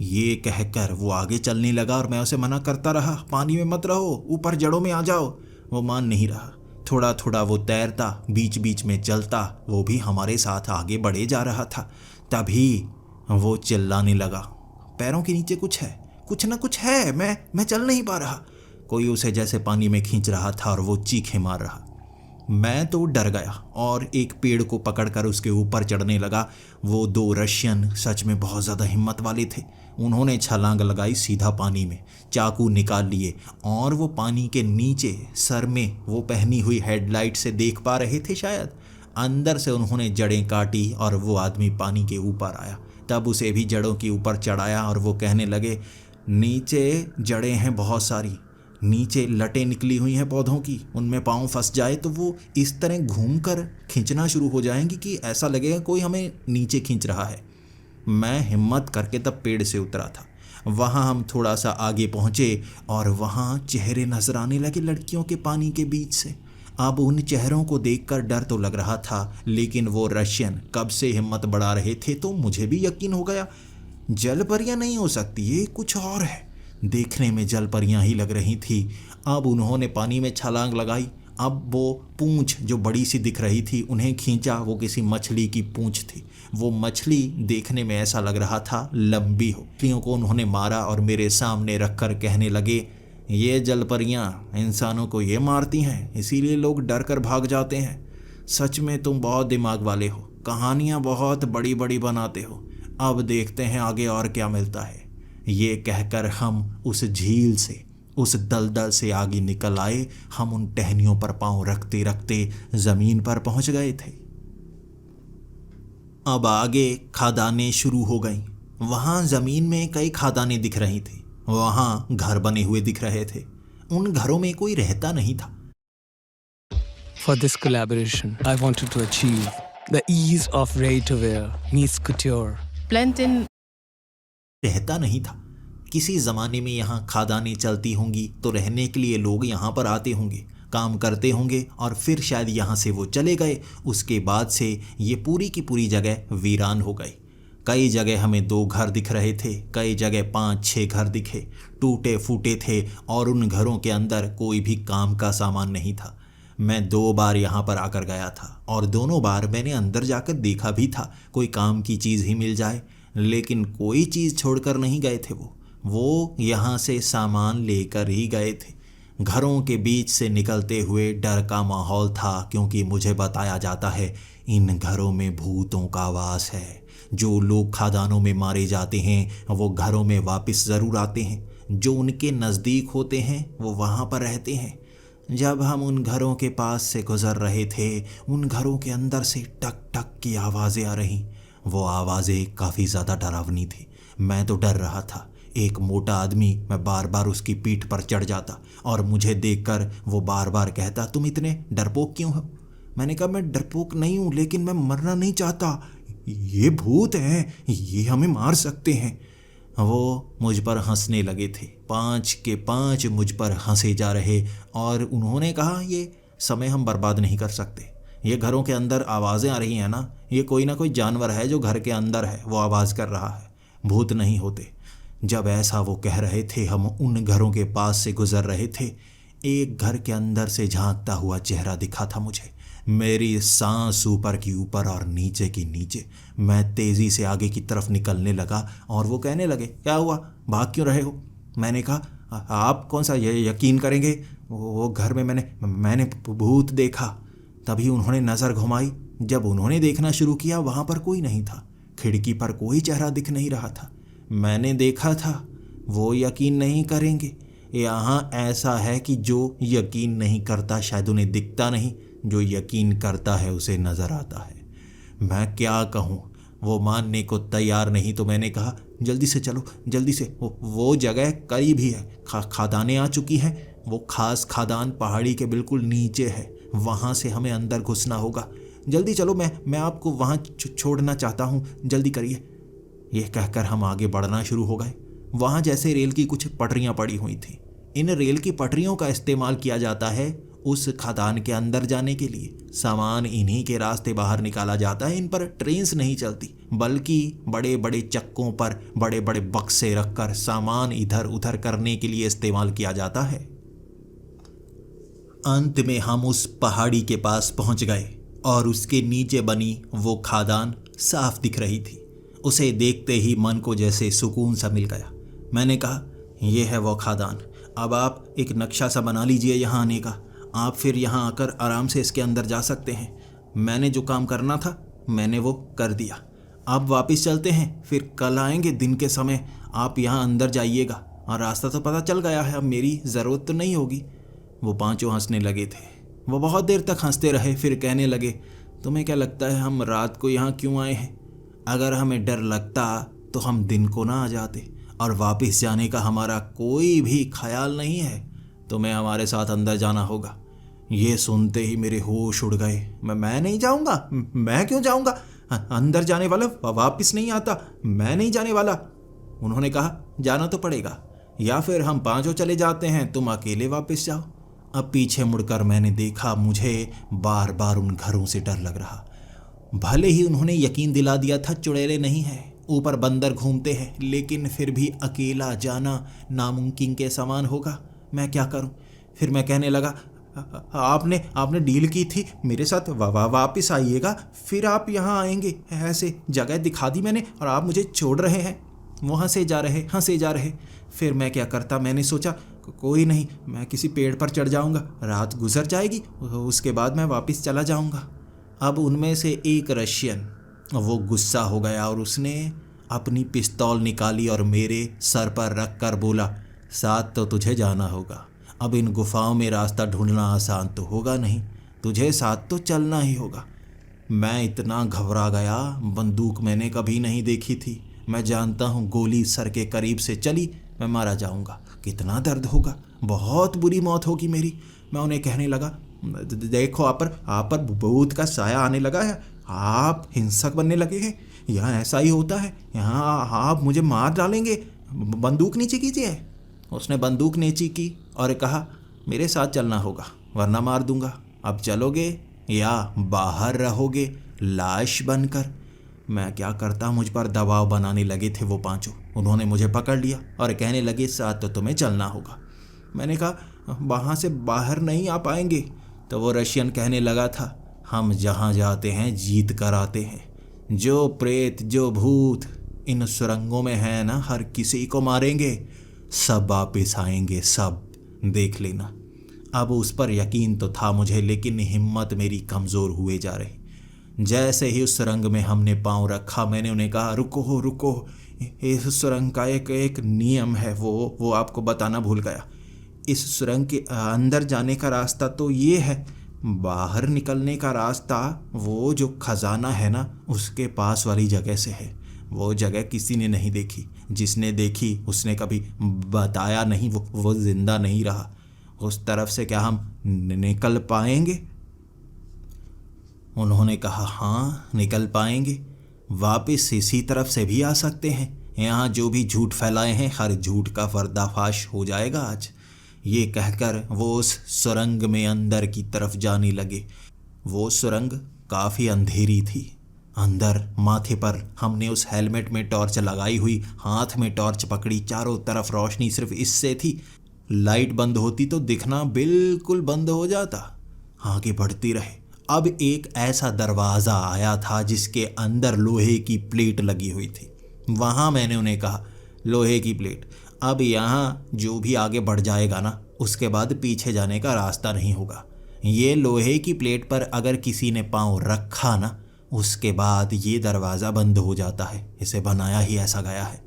ये कहकर वो आगे चलने लगा और मैं उसे मना करता रहा, पानी में मत रहो, ऊपर जड़ों में आ जाओ। वो मान नहीं रहा। थोड़ा थोड़ा वो तैरता, बीच बीच में चलता, वो भी हमारे साथ आगे बढ़े जा रहा था। तभी वो चिल्लाने लगा, पैरों के नीचे कुछ है, कुछ ना कुछ है, मैं चल नहीं पा रहा। कोई उसे जैसे पानी में खींच रहा था और वो चीखें मार रहा। मैं तो डर गया और एक पेड़ को पकड़कर उसके ऊपर चढ़ने लगा। वो दो रशियन सच में बहुत ज़्यादा हिम्मत वाले थे। उन्होंने छलांग लगाई सीधा पानी में, चाकू निकाल लिए और वो पानी के नीचे सर में वो पहनी हुई हेडलाइट से देख पा रहे थे शायद। अंदर से उन्होंने जड़ें काटी और वो आदमी पानी के ऊपर आया। तब उसे भी जड़ों के ऊपर चढ़ाया और वो कहने लगे, नीचे जड़ें हैं बहुत सारी, नीचे लटें निकली हुई हैं पौधों की, उनमें पाँव फंस जाए तो वो इस तरह घूमकर खींचना शुरू हो जाएंगी कि ऐसा लगेगा कोई हमें नीचे खींच रहा है। मैं हिम्मत करके तब पेड़ से उतरा था। वहाँ हम थोड़ा सा आगे पहुँचे और वहाँ चेहरे नजर आने लगे लड़कियों के पानी के बीच से। अब उन चेहरों को देखकर डर तो लग रहा था, लेकिन वो रशियन कब से हिम्मत बढ़ा रहे थे तो मुझे भी यकीन हो गया, जलपरियां नहीं हो सकती, ये कुछ और है। देखने में जलपरियां ही लग रही थी। अब उन्होंने पानी में छलांग लगाई। अब वो पूंछ जो बड़ी सी दिख रही थी उन्हें खींचा, वो किसी मछली की पूंछ थी। वो मछली देखने में ऐसा लग रहा था लंबी हो। मछलियों को उन्होंने मारा और मेरे सामने रखकर कहने लगे, ये जलपरियां इंसानों को ये मारती हैं, इसीलिए लोग डर कर भाग जाते हैं। सच में तुम बहुत दिमाग वाले हो, कहानियां बहुत बड़ी बड़ी बनाते हो। अब देखते हैं आगे और क्या मिलता है। ये कहकर हम उस झील से, उस दलदल से आगे निकल आए। हम उन टहनियों पर पांव रखते रखते जमीन पर पहुंच गए थे। अब आगे खादानें शुरू हो गईं। वहां जमीन में कई खादानें दिख रही थी। वहां घर बने हुए दिख रहे थे। उन घरों में कोई रहता नहीं था। For this collaboration, I wanted to achieve the ease of ready-to-wear meets couture. Blend in. रहता नहीं था। किसी ज़माने में यहाँ खादानें चलती होंगी तो रहने के लिए लोग यहाँ पर आते होंगे, काम करते होंगे और फिर शायद यहाँ से वो चले गए। उसके बाद से ये पूरी की पूरी जगह वीरान हो गई। कई जगह हमें 2 घर दिख रहे थे, कई जगह 5-6 घर दिखे, टूटे फूटे थे और उन घरों के अंदर कोई भी काम का सामान नहीं था। मैं 2 बार यहाँ पर आकर गया था और दोनों बार मैंने अंदर जाकर देखा भी था कोई काम की चीज़ ही मिल जाए, लेकिन कोई चीज़ छोड़कर नहीं गए थे। वो यहाँ से सामान लेकर ही गए थे। घरों के बीच से निकलते हुए डर का माहौल था, क्योंकि मुझे बताया जाता है इन घरों में भूतों का वास है। जो लोग खादानों में मारे जाते हैं वो घरों में वापस ज़रूर आते हैं। जो उनके नज़दीक होते हैं वो वहाँ पर रहते हैं। जब हम उन घरों के पास से गुज़र रहे थे, उन घरों के अंदर से टक टक की आवाज़ें आ रहीं। वो आवाज़ें काफ़ी ज़्यादा डरावनी थी। मैं तो डर रहा था। एक मोटा आदमी, मैं बार बार उसकी पीठ पर चढ़ जाता और मुझे देखकर वो बार बार कहता, तुम इतने डरपोक क्यों हो? मैंने कहा, मैं डरपोक नहीं हूँ, लेकिन मैं मरना नहीं चाहता। ये भूत हैं, ये हमें मार सकते हैं। वो मुझ पर हंसने लगे थे। 5 के 5 मुझ पर हंसे जा रहे और उन्होंने कहा, ये समय हम बर्बाद नहीं कर सकते। ये घरों के अंदर आवाज़ें आ रही हैं ना, ये कोई ना कोई जानवर है जो घर के अंदर है, वो आवाज़ कर रहा है, भूत नहीं होते। जब ऐसा वो कह रहे थे, हम उन घरों के पास से गुजर रहे थे। एक घर के अंदर से झांकता हुआ चेहरा दिखा था मुझे। मेरी सांस ऊपर की ऊपर और नीचे की नीचे। मैं तेज़ी से आगे की तरफ निकलने लगा और वो कहने लगे, क्या हुआ, भाग क्यों रहे हो? मैंने कहा, आप कौन सा ये यकीन करेंगे, वो घर में मैंने भूत देखा। तभी उन्होंने नज़र घुमाई। जब उन्होंने देखना शुरू किया, वहाँ पर कोई नहीं था। खिड़की पर कोई चेहरा दिख नहीं रहा था। मैंने देखा था, वो यकीन नहीं करेंगे। यहाँ ऐसा है कि जो यकीन नहीं करता शायद उन्हें दिखता नहीं, जो यकीन करता है उसे नज़र आता है। मैं क्या कहूँ, वो मानने को तैयार नहीं। तो मैंने कहा, जल्दी से चलो, जल्दी से, वो जगह करीब ही है। खादानें आ चुकी हैं। वो खास खादान पहाड़ी के बिल्कुल नीचे है, वहाँ से हमें अंदर घुसना होगा। जल्दी चलो, मैं आपको वहाँ छोड़ना चाहता हूँ, जल्दी करिए। यह कहकर हम आगे बढ़ना शुरू हो गए। वहाँ जैसे रेल की कुछ पटरियाँ पड़ी हुई थी। इन रेल की पटरियों का इस्तेमाल किया जाता है उस खदान के अंदर जाने के लिए। सामान इन्हीं के रास्ते बाहर निकाला जाता है। इन पर ट्रेन्स नहीं चलती, बल्कि बड़े बड़े चक्कों पर बड़े बड़े बक्से रखकर सामान इधर उधर करने के लिए इस्तेमाल किया जाता है। अंत में हम उस पहाड़ी के पास पहुंच गए और उसके नीचे बनी वो खादान साफ दिख रही थी। उसे देखते ही मन को जैसे सुकून सा मिल गया। मैंने कहा, यह है वो खादान। अब आप एक नक्शा सा बना लीजिए यहाँ आने का। आप फिर यहाँ आकर आराम से इसके अंदर जा सकते हैं। मैंने जो काम करना था मैंने वो कर दिया। अब वापस चलते हैं, फिर कल आएंगे दिन के समय। आप यहाँ अंदर जाइएगा और रास्ता तो पता चल गया है, अब मेरी ज़रूरत तो नहीं होगी। वो पांचों हंसने लगे थे। वो बहुत देर तक हंसते रहे, फिर कहने लगे, तुम्हें क्या लगता है हम रात को यहाँ क्यों आए हैं? अगर हमें डर लगता तो हम दिन को ना आ जाते, और वापस जाने का हमारा कोई भी ख्याल नहीं है। तुम्हें हमारे साथ अंदर जाना होगा। ये सुनते ही मेरे होश उड़ गए। मैं नहीं जाऊंगा। मैं क्यों जाऊंगा? अंदर जाने वाला वापस नहीं आता। मैं नहीं जाने वाला। उन्होंने कहा, जाना तो पड़ेगा, या फिर हम पांचों चले जाते हैं, तुम अकेले वापस जाओ। अब पीछे मुड़कर मैंने देखा, मुझे बार बार उन घरों से डर लग रहा। भले ही उन्होंने यकीन दिला दिया था चुड़ैलें नहीं हैं, ऊपर बंदर घूमते हैं, लेकिन फिर भी अकेला जाना नामुमकिन के समान होगा। मैं क्या करूं? फिर मैं कहने लगा, आपने डील की थी मेरे साथ, वापस आइएगा, फिर आप यहाँ आएंगे। ऐसे जगह दिखा दी मैंने और आप मुझे छोड़ रहे हैं। वो हंसे जा रहे। फिर मैं क्या करता? मैंने सोचा, कोई नहीं, मैं किसी पेड़ पर चढ़ जाऊंगा, रात गुजर जाएगी, उसके बाद मैं वापस चला जाऊंगा। अब उनमें से एक रशियन, वो गुस्सा हो गया और उसने अपनी पिस्तौल निकाली और मेरे सर पर रख कर बोला, साथ तो तुझे जाना होगा। अब इन गुफाओं में रास्ता ढूंढना आसान तो होगा नहीं, तुझे साथ तो चलना ही होगा। मैं इतना घबरा गया, बंदूक मैंने कभी नहीं देखी थी। मैं जानता हूँ गोली सर के करीब से चली, मैं मारा जाऊँगा। कितना दर्द होगा, बहुत बुरी मौत होगी मेरी। मैं उन्हें कहने लगा, देखो आप पर भूत का साया आने लगा है, आप हिंसक बनने लगे हैं। यहाँ ऐसा ही होता है, यहाँ आप मुझे मार डालेंगे, बंदूक नीचे कीजिए। उसने बंदूक नीचे की और कहा, मेरे साथ चलना होगा वरना मार दूंगा। अब चलोगे या बाहर रहोगे लाश बनकर? मैं क्या करता, मुझ पर दबाव बनाने लगे थे वो पांचों। उन्होंने मुझे पकड़ लिया और कहने लगे, साथ तो तुम्हें चलना होगा। मैंने कहा, वहाँ से बाहर नहीं आ पाएंगे। तो वो रशियन कहने लगा था, हम जहाँ जाते हैं जीत कर आते हैं। जो प्रेत जो भूत इन सुरंगों में है ना, हर किसी को मारेंगे, सब वापिस आएंगे, सब देख लेना। अब उस पर यकीन तो था मुझे, लेकिन हिम्मत मेरी कमज़ोर हुए जा रही। जैसे ही उस सुरंग में हमने पाँव रखा, मैंने उन्हें कहा, रुको, इस सुरंग का एक नियम है, वो आपको बताना भूल गया। इस सुरंग के अंदर जाने का रास्ता तो ये है, बाहर निकलने का रास्ता वो जो खजाना है ना, उसके पास वाली जगह से है। वो जगह किसी ने नहीं देखी, जिसने देखी उसने कभी बताया नहीं, वो जिंदा नहीं रहा। उस तरफ से क्या हम निकल पाएंगे? उन्होंने कहा, हाँ निकल पाएंगे, वापस इसी तरफ से भी आ सकते हैं। यहाँ जो भी झूठ फैलाए हैं, हर झूठ का पर्दाफाश हो जाएगा आज। ये कहकर वो उस सुरंग में अंदर की तरफ जाने लगे। वो सुरंग काफ़ी अंधेरी थी। अंदर माथे पर हमने उस हेलमेट में टॉर्च लगाई हुई, हाथ में टॉर्च पकड़ी, चारों तरफ रोशनी सिर्फ इससे थी। लाइट बंद होती तो दिखना बिल्कुल बंद हो जाता। आगे बढ़ती रहे। अब एक ऐसा दरवाज़ा आया था जिसके अंदर लोहे की प्लेट लगी हुई थी। वहाँ मैंने उन्हें कहा, लोहे की प्लेट, अब यहाँ जो भी आगे बढ़ जाएगा ना, उसके बाद पीछे जाने का रास्ता नहीं होगा। ये लोहे की प्लेट पर अगर किसी ने पाँव रखा ना, उसके बाद ये दरवाज़ा बंद हो जाता है। इसे बनाया ही ऐसा गया है।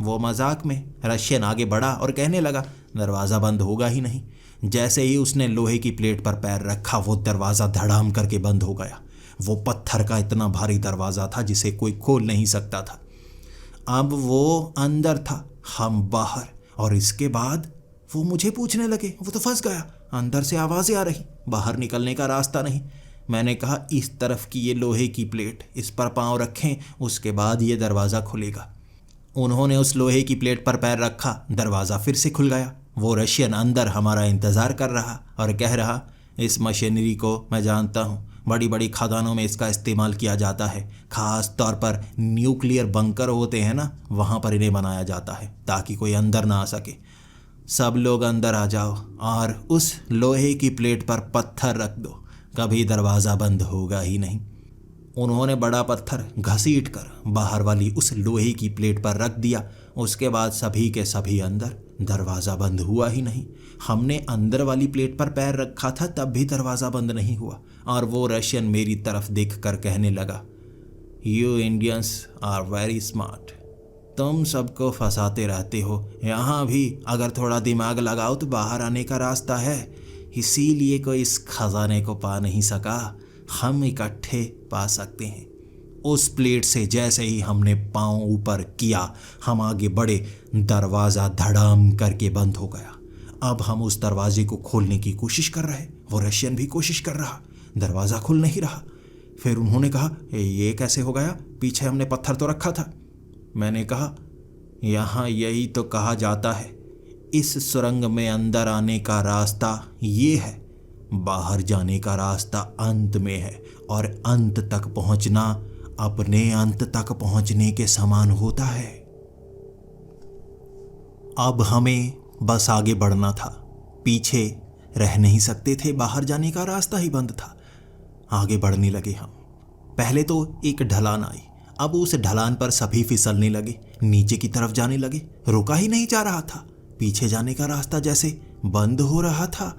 वो मजाक में रशियन आगे बढ़ा और कहने लगा, दरवाज़ा बंद होगा ही नहीं। जैसे ही उसने लोहे की प्लेट पर पैर रखा, वो दरवाज़ा धड़ाम करके बंद हो गया। वो पत्थर का इतना भारी दरवाज़ा था जिसे कोई खोल नहीं सकता था। अब वो अंदर था, हम बाहर, और इसके बाद वो मुझे पूछने लगे, वो तो फंस गया, अंदर से आवाज़ें आ रही, बाहर निकलने का रास्ता नहीं। मैंने कहा, इस तरफ की ये लोहे की प्लेट, इस पर पाँव रखें, उसके बाद ये दरवाज़ा खुलेगा। उन्होंने उस लोहे की प्लेट पर पैर रखा, दरवाज़ा फिर से खुल गया। वो रशियन अंदर हमारा इंतज़ार कर रहा और कह रहा, इस मशीनरी को मैं जानता हूँ, बड़ी बड़ी खदानों में इसका इस्तेमाल किया जाता है। ख़ास तौर पर न्यूक्लियर बंकर होते हैं ना, वहाँ पर इन्हें बनाया जाता है ताकि कोई अंदर ना आ सके। सब लोग अंदर आ जाओ और उस लोहे की प्लेट पर पत्थर रख दो, कभी दरवाज़ा बंद होगा ही नहीं। उन्होंने बड़ा पत्थर घसीट कर बाहर वाली उस लोहे की प्लेट पर रख दिया। उसके बाद सभी के सभी अंदर, दरवाज़ा बंद हुआ ही नहीं। हमने अंदर वाली प्लेट पर पैर रखा था, तब भी दरवाज़ा बंद नहीं हुआ। और वो रशियन मेरी तरफ देख कर कहने लगा, you Indians are very smart, तुम सबको फंसाते रहते हो। यहाँ भी अगर थोड़ा दिमाग लगाओ तो बाहर आने का रास्ता है, इसीलिए कोई इस खजाने को पा नहीं सका, हम इकट्ठे पा सकते हैं। उस प्लेट से जैसे ही हमने पांव ऊपर किया, हम आगे बढ़े, दरवाज़ा धड़ाम करके बंद हो गया। अब हम उस दरवाजे को खोलने की कोशिश कर रहे, वो रशियन भी कोशिश कर रहा, दरवाज़ा खुल नहीं रहा। फिर उन्होंने कहा, ये कैसे हो गया, पीछे हमने पत्थर तो रखा था। मैंने कहा, यहाँ यही तो कहा जाता है, इस सुरंग में अंदर आने का रास्ता ये है, बाहर जाने का रास्ता अंत में है, और अंत तक पहुंचना अपने अंत तक पहुंचने के समान होता है। अब हमें बस आगे बढ़ना था, पीछे रह नहीं सकते थे, बाहर जाने का रास्ता ही बंद था। आगे बढ़ने लगे हम। पहले तो एक ढलान आई, अब उस ढलान पर सभी फिसलने लगे, नीचे की तरफ जाने लगे। रुका ही नहीं जा रहा था, पीछे जाने का रास्ता जैसे बंद हो रहा था।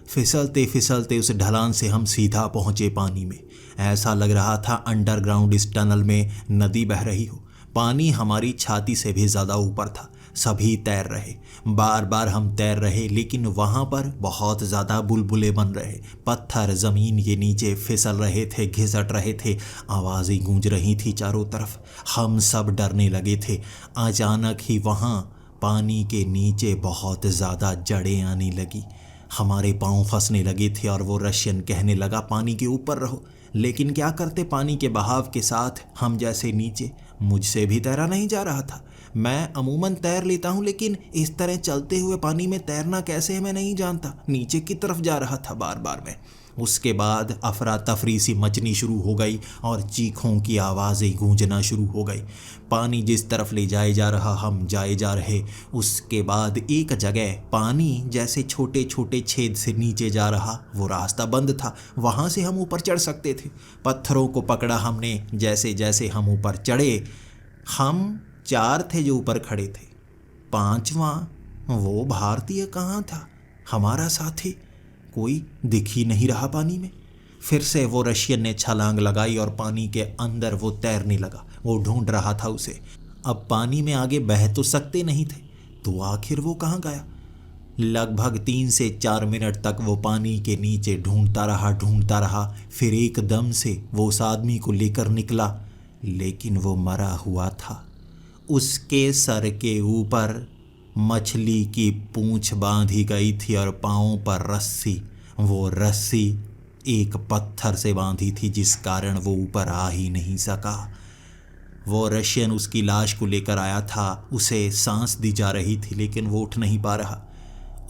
फिसलते फिसलते उस ढलान से हम सीधा पहुंचे पानी में। ऐसा लग रहा था अंडरग्राउंड इस टनल में नदी बह रही हो। पानी हमारी छाती से भी ज़्यादा ऊपर था। सभी तैर रहे, बार बार हम तैर रहे, लेकिन वहाँ पर बहुत ज़्यादा बुलबुले बन रहे, पत्थर ज़मीन के नीचे फिसल रहे थे, घिसट रहे थे, आवाज़ें गूंज रही थी चारों तरफ। हम सब डरने लगे थे। अचानक ही वहाँ पानी के नीचे बहुत ज़्यादा जड़ें आने लगी, हमारे पाँव फंसने लगे थे, और वो रशियन कहने लगा, पानी के ऊपर रहो। लेकिन क्या करते, पानी के बहाव के साथ हम जैसे नीचे। मुझसे भी तैरा नहीं जा रहा था। मैं अमूमन तैर लेता हूँ, लेकिन इस तरह चलते हुए पानी में तैरना कैसे है मैं नहीं जानता। नीचे की तरफ जा रहा था बार बार मैं। उसके बाद अफरा तफरी सी मचनी शुरू हो गई और चीखों की आवाज़ें गूंजना शुरू हो गई। पानी जिस तरफ ले जाए जा रहा, हम जाए जा रहे। उसके बाद एक जगह पानी जैसे छोटे छोटे छेद से नीचे जा रहा, वो रास्ता बंद था, वहाँ से हम ऊपर चढ़ सकते थे। पत्थरों को पकड़ा हमने, जैसे जैसे हम ऊपर चढ़े। हम 4 थे जो ऊपर खड़े थे, 5वां वो भारतीय कहाँ था, हमारा साथी कोई दिख ही नहीं रहा पानी में। फिर से वो रशियन ने छलांग लगाई और पानी के अंदर वो तैरने लगा। वो ढूंढ रहा था उसे। अब पानी में आगे बह तो सकते नहीं थे, तो आखिर वो कहाँ गया। लगभग 3 से 4 मिनट तक वो पानी के नीचे ढूंढता रहा। फिर एकदम से वो उस आदमी को लेकर निकला, लेकिन वो मरा हुआ था। उसके सर के ऊपर मछली की पूंछ बांधी गई थी और पाँव पर रस्सी। वो रस्सी एक पत्थर से बांधी थी, जिस कारण वो ऊपर आ ही नहीं सका। वो रशियन उसकी लाश को लेकर आया था, उसे सांस दी जा रही थी, लेकिन वो उठ नहीं पा रहा।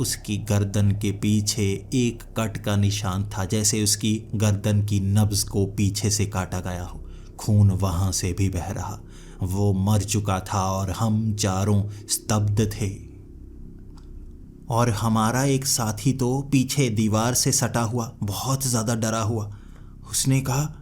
उसकी गर्दन के पीछे एक कट का निशान था, जैसे उसकी गर्दन की नब्ज को पीछे से काटा गया हो। खून वहाँ से भी बह रहा। वो मर चुका था और हम चारों स्तब्ध थे। और हमारा एक साथी तो पीछे दीवार से सटा हुआ, बहुत ज़्यादा डरा हुआ। उसने कहा,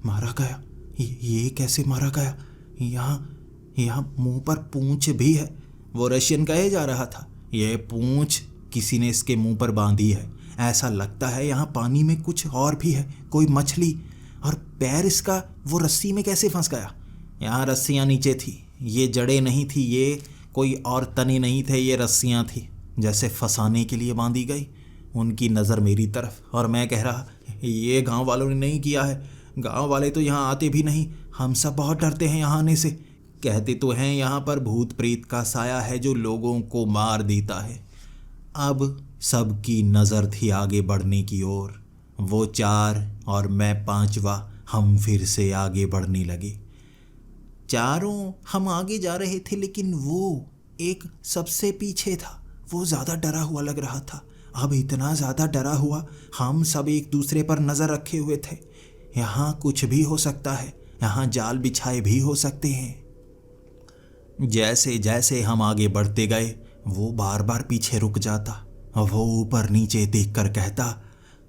मारा गया, ये कैसे मारा गया, यहाँ मुंह पर पूंछ भी है। वो रशियन कहे जा रहा था, यह पूंछ किसी ने इसके मुंह पर बांधी है। ऐसा लगता है यहाँ पानी में कुछ और भी है, कोई मछली। और पैर इसका वो रस्सी में कैसे फंस गया। यहाँ रस्सियाँ नीचे थी, ये जड़ें नहीं थी, ये कोई और तने नहीं थे, ये रस्सियाँ थी, जैसे फंसाने के लिए बांधी गई। उनकी नज़र मेरी तरफ, और मैं कह रहा, ये गांव वालों ने नहीं किया है, गांव वाले तो यहाँ आते भी नहीं, हम सब बहुत डरते हैं यहाँ आने से। कहते तो हैं यहाँ पर भूत प्रेत का साया है जो लोगों को मार देता है। अब सबकी नज़र थी आगे बढ़ने की ओर। वो 4 और मैं 5वां, हम फिर से आगे बढ़ने लगे। चारों हम आगे जा रहे थे, लेकिन वो एक सबसे पीछे था। वो ज़्यादा डरा हुआ लग रहा था। अब इतना ज़्यादा डरा हुआ, हम सब एक दूसरे पर नज़र रखे हुए थे। यहाँ कुछ भी हो सकता है, यहाँ जाल बिछाए भी हो सकते हैं। जैसे जैसे हम आगे बढ़ते गए, वो बार बार पीछे रुक जाता। वो ऊपर नीचे देखकर कहता,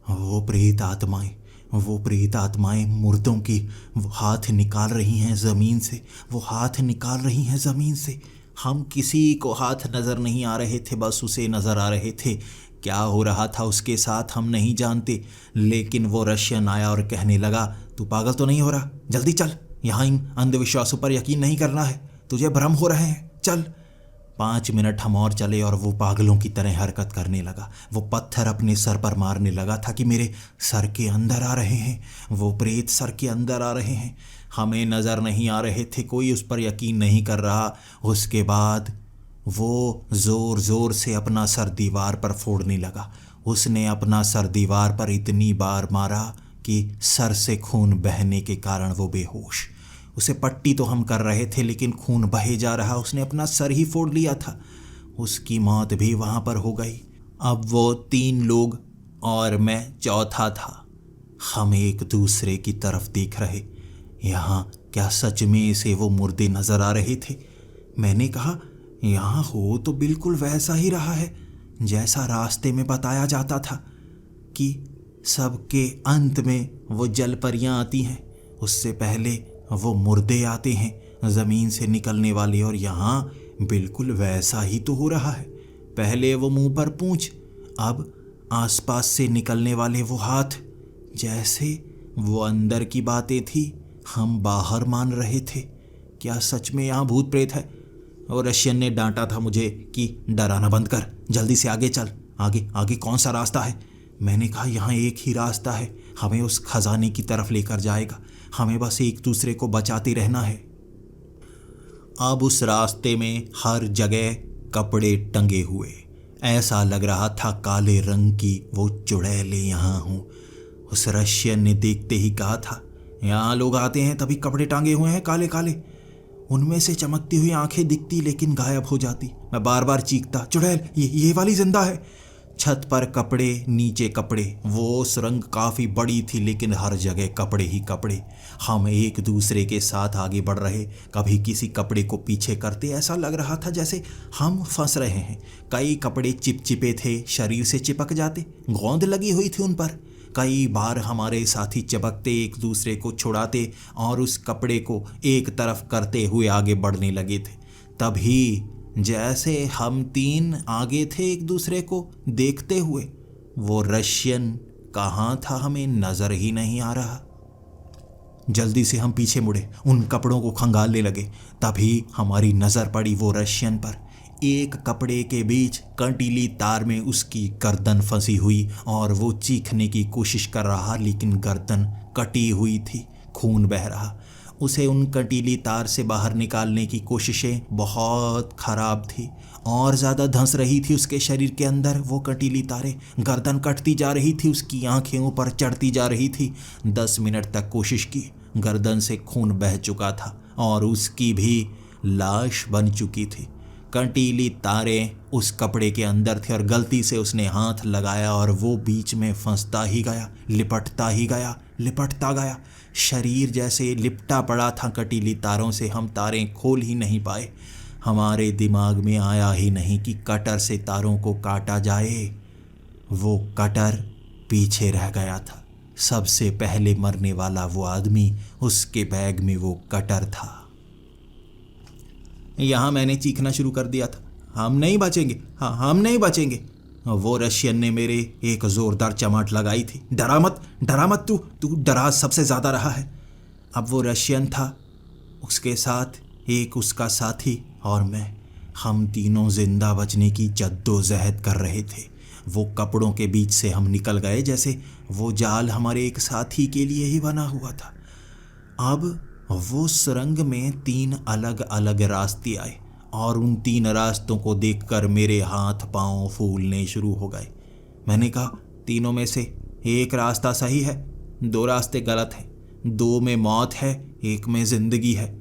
वो प्रेत आत्माएं मुर्दों की हाथ निकाल रही हैं ज़मीन से, वो हाथ निकाल रही हैं ज़मीन से। हम किसी को हाथ नज़र नहीं आ रहे थे, बस उसे नज़र आ रहे थे। क्या हो रहा था उसके साथ हम नहीं जानते, लेकिन वो रशियन आया और कहने लगा, तू पागल तो नहीं हो रहा, जल्दी चल, यहाँ इन अंधविश्वासों पर यकीन नहीं करना है, तुझे भ्रम हो रहे हैं, चल। 5 मिनट हम और चले और वो पागलों की तरह हरकत करने लगा। वो पत्थर अपने सर पर मारने लगा था कि मेरे सर के अंदर आ रहे हैं, वो प्रेत सर के अंदर आ रहे हैं। हमें नज़र नहीं आ रहे थे, कोई उस पर यकीन नहीं कर रहा। उसके बाद वो ज़ोर ज़ोर से अपना सर दीवार पर फोड़ने लगा। उसने अपना सर दीवार पर इतनी बार मारा कि सर से खून बहने के कारण वो बेहोश। उसे पट्टी तो हम कर रहे थे लेकिन खून बहे जा रहा। उसने अपना सर ही फोड़ लिया था। उसकी मौत भी वहाँ पर हो गई। अब वो 3 लोग और मैं चौथा था। हम एक दूसरे की तरफ देख रहे। यहाँ क्या सच में से वो मुर्दे नजर आ रहे थे? मैंने कहा, यहाँ हो तो बिल्कुल वैसा ही रहा है जैसा रास्ते में बताया जाता था कि सबके अंत में वो जलपरियाँ आती हैं, उससे पहले वो मुर्दे आते हैं ज़मीन से निकलने वाले। और यहाँ बिल्कुल वैसा ही तो हो रहा है। पहले वो मुंह पर पूंछ, अब आसपास से निकलने वाले वो हाथ। जैसे वो अंदर की बातें थी, हम बाहर मान रहे थे। क्या सच में यहाँ भूत प्रेत है? और रशियन ने डांटा था मुझे कि डराना बंद कर, जल्दी से आगे चल। आगे आगे कौन सा रास्ता है? मैंने कहा, यहाँ एक ही रास्ता है, हमें उस खजाने की तरफ लेकर जाएगा। हमें बस एक दूसरे को बचाते रहना है। अब उस रास्ते में हर जगह कपड़े टंगे हुए। ऐसा लग रहा था काले रंग की वो चुड़ैलें यहाँ हों। उस रशियन ने देखते ही कहा था, यहाँ लोग आते हैं तभी कपड़े टांगे हुए हैं काले काले। उनमें से चमकती हुई आंखें दिखती लेकिन गायब हो जाती। मैं बार बार चीखता, चुड़ैल ये वाली जिंदा है। छत पर कपड़े, नीचे कपड़े। वो सुरंग काफ़ी बड़ी थी लेकिन हर जगह कपड़े ही कपड़े। हम एक दूसरे के साथ आगे बढ़ रहे, कभी किसी कपड़े को पीछे करते। ऐसा लग रहा था जैसे हम फंस रहे हैं। कई कपड़े चिपचिपे थे, शरीर से चिपक जाते, गोंद लगी हुई थी उन पर। कई बार हमारे साथी चिपकते, एक दूसरे को छुड़ाते और उस कपड़े को एक तरफ करते हुए आगे बढ़ने लगे थे। तभी जैसे हम 3 आगे थे एक दूसरे को देखते हुए, वो रशियन कहाँ था हमें नजर ही नहीं आ रहा। जल्दी से हम पीछे मुड़े, उन कपड़ों को खंगालने लगे। तभी हमारी नज़र पड़ी वो रशियन पर। एक कपड़े के बीच कंटीली तार में उसकी गर्दन फंसी हुई और वो चीखने की कोशिश कर रहा लेकिन गर्दन कटी हुई थी, खून बह रहा। उसे उन कंटीली तार से बाहर निकालने की कोशिशें बहुत खराब थी और ज़्यादा धंस रही थी उसके शरीर के अंदर वो कंटीली तारें। गर्दन कटती जा रही थी, उसकी आंखें ऊपर चढ़ती जा रही थी। 10 मिनट तक कोशिश की, गर्दन से खून बह चुका था और उसकी भी लाश बन चुकी थी। कंटीली तारें उस कपड़े के अंदर थे और गलती से उसने हाथ लगाया और वो बीच में फंसता ही गया, लिपटता ही गया, लिपटता गया। शरीर जैसे लिपटा पड़ा था कंटीली तारों से। हम तारें खोल ही नहीं पाए। हमारे दिमाग में आया ही नहीं कि कटर से तारों को काटा जाए। वो कटर पीछे रह गया था। सबसे पहले मरने वाला वो आदमी, उसके बैग में वो कटर था। यहाँ मैंने चीखना शुरू कर दिया था, हम नहीं बचेंगे, हाँ हम नहीं बचेंगे। वो रशियन ने मेरे एक ज़ोरदार चमाट लगाई थी, डरा मत, तू डरा सबसे ज़्यादा रहा है। अब वो रशियन था, उसके साथ एक उसका साथी और मैं, हम तीनों जिंदा बचने की जद्दोजहद कर रहे थे। वो कपड़ों के बीच से हम निकल गए जैसे वो जाल हमारे एक साथी के लिए ही बना हुआ था। अब वो सुरंग में 3 अलग अलग रास्ते आए और उन 3 रास्तों को देखकर मेरे हाथ पांव फूलने शुरू हो गए। मैंने कहा, तीनों में से एक रास्ता सही है, 2 रास्ते गलत हैं। 2 में मौत है, 1 में ज़िंदगी है।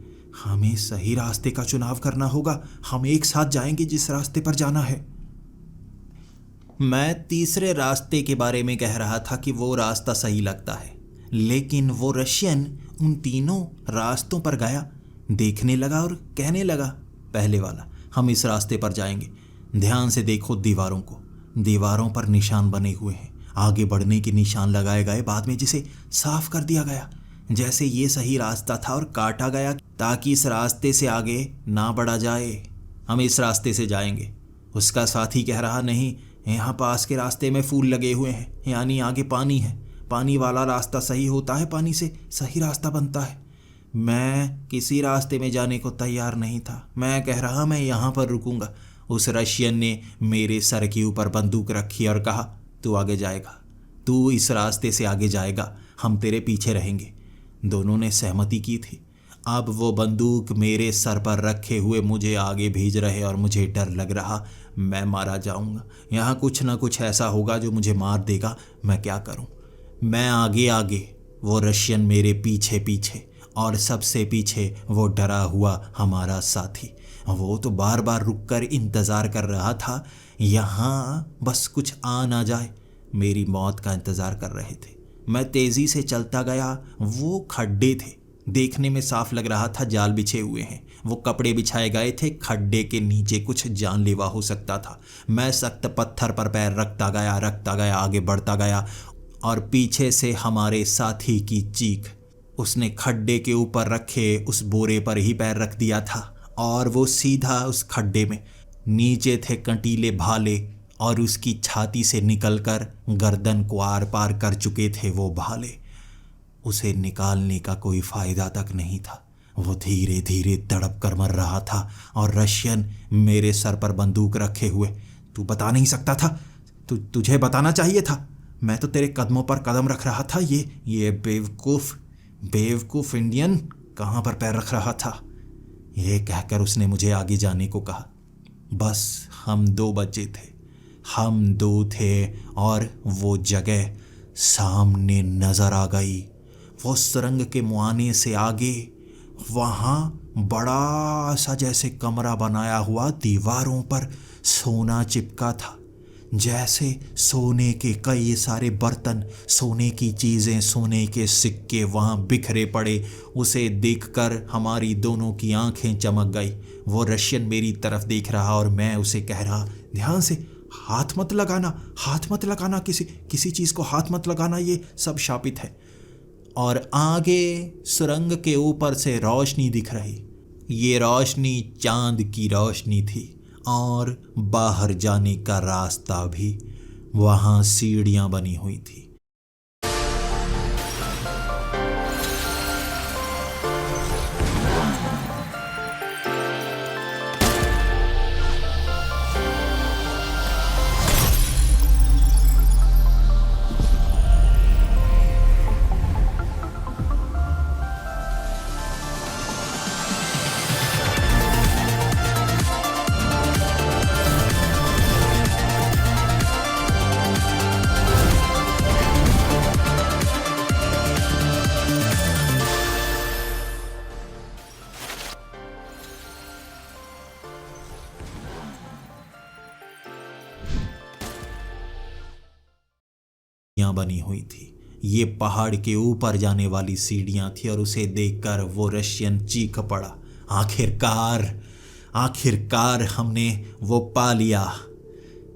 हमें सही रास्ते का चुनाव करना होगा। हम एक साथ जाएंगे जिस रास्ते पर जाना है। मैं तीसरे रास्ते के बारे में कह रहा था कि वो रास्ता सही लगता है, लेकिन वो रशियन उन तीनों रास्तों पर गया, देखने लगा और कहने लगा, पहले वाला, हम इस रास्ते पर जाएंगे। ध्यान से देखो दीवारों को, दीवारों पर निशान बने हुए हैं। आगे बढ़ने के निशान लगाए गए, बाद में जिसे साफ कर दिया गया जैसे ये सही रास्ता था और काटा गया ताकि इस रास्ते से आगे ना बढ़ा जाए। हम इस रास्ते से जाएंगे। उसका साथी कह रहा, नहीं, यहाँ पास के रास्ते में फूल लगे हुए हैं, यानी आगे पानी है, पानी वाला रास्ता सही होता है, पानी से सही रास्ता बनता है। मैं किसी रास्ते में जाने को तैयार नहीं था। मैं कह रहा, मैं यहाँ पर रुकूंगा। उस रशियन ने मेरे सर के ऊपर बंदूक रखी और कहा, तू आगे जाएगा, तू इस रास्ते से आगे जाएगा, हम तेरे पीछे रहेंगे। दोनों ने सहमति की थी। अब वो बंदूक मेरे सर पर रखे हुए मुझे आगे भेज रहे और मुझे डर लग रहा मैं मारा जाऊंगा। यहाँ कुछ ना कुछ ऐसा होगा जो मुझे मार देगा। मैं क्या करूं? मैं आगे आगे, वो रशियन मेरे पीछे पीछे, और सबसे पीछे वो डरा हुआ हमारा साथी। वो तो बार बार रुककर इंतज़ार कर रहा था, यहाँ बस कुछ आ ना जाए। मेरी मौत का इंतज़ार कर रहे थे। मैं तेज़ी से चलता गया। वो खड्डे थे, देखने में साफ लग रहा था जाल बिछे हुए हैं। वो कपड़े बिछाए गए थे। खड्डे के नीचे कुछ जानलेवा हो सकता था। मैं सख्त पत्थर पर पैर रखता गया, आगे बढ़ता गया, और पीछे से हमारे साथी की चीख। उसने खड्डे के ऊपर रखे उस बोरे पर ही पैर रख दिया था और वो सीधा उस खड्डे में। नीचे थे कंटीले भाले और उसकी छाती से निकलकर गर्दन को आर पार कर चुके थे वो भाले। उसे निकालने का कोई फायदा तक नहीं था। वो धीरे धीरे तड़प कर मर रहा था और रशियन मेरे सर पर बंदूक रखे हुए। तू बता नहीं सकता था? तुझे बताना चाहिए था। मैं तो तेरे कदमों पर कदम रख रहा था। ये बेवकूफ़ इंडियन कहाँ पर पैर रख रहा था? ये कहकर उसने मुझे आगे जाने को कहा। बस हम दो बचे थे। हम दो थे और वो जगह सामने नज़र आ गई। वो सुरंग के मुआने से आगे, वहाँ बड़ा सा जैसे कमरा बनाया हुआ, दीवारों पर सोना चिपका था। जैसे सोने के कई सारे बर्तन, सोने की चीज़ें, सोने के सिक्के वहाँ बिखरे पड़े। उसे देखकर हमारी दोनों की आंखें चमक गई। वो रशियन मेरी तरफ देख रहा और मैं उसे कह रहा, ध्यान से, हाथ मत लगाना, किसी चीज़ को हाथ मत लगाना, ये सब शापित है। और आगे सुरंग के ऊपर से रोशनी दिख रही। ये रोशनी चांद की रोशनी थी और बाहर जाने का रास्ता भी। वहाँ सीढ़ियाँ बनी हुई थी। बनी हुई थी। ये पहाड़ के ऊपर जाने वाली सीढ़ियां थी और उसे देखकर वो रशियन चीख पड़ा। आखिरकार हमने वो पा लिया।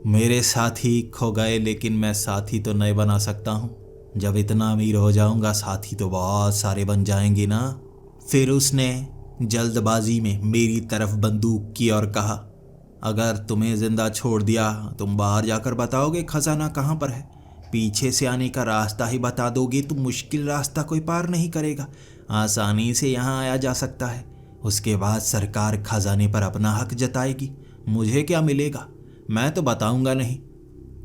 मेरे साथी खो गए, लेकिन मैं साथी तो नए बना सकता हूँ। जब इतना अमीर हो जाऊंगा, साथी तो बहुत सारे बन जाएंगे ना। फिर उसने जल्दबाजी में मेरी तरफ बंदूक की और कहा, अगर तुम्हें जिंदा छोड़ दिया, तुम बाहर जाकर बताओगे खजाना कहाँ पर है। पीछे से आने का रास्ता ही बता दोगे तो मुश्किल रास्ता कोई पार नहीं करेगा। आसानी से यहाँ आया जा सकता है। उसके बाद सरकार खजाने पर अपना हक जताएगी। मुझे क्या मिलेगा? मैं तो बताऊंगा नहीं।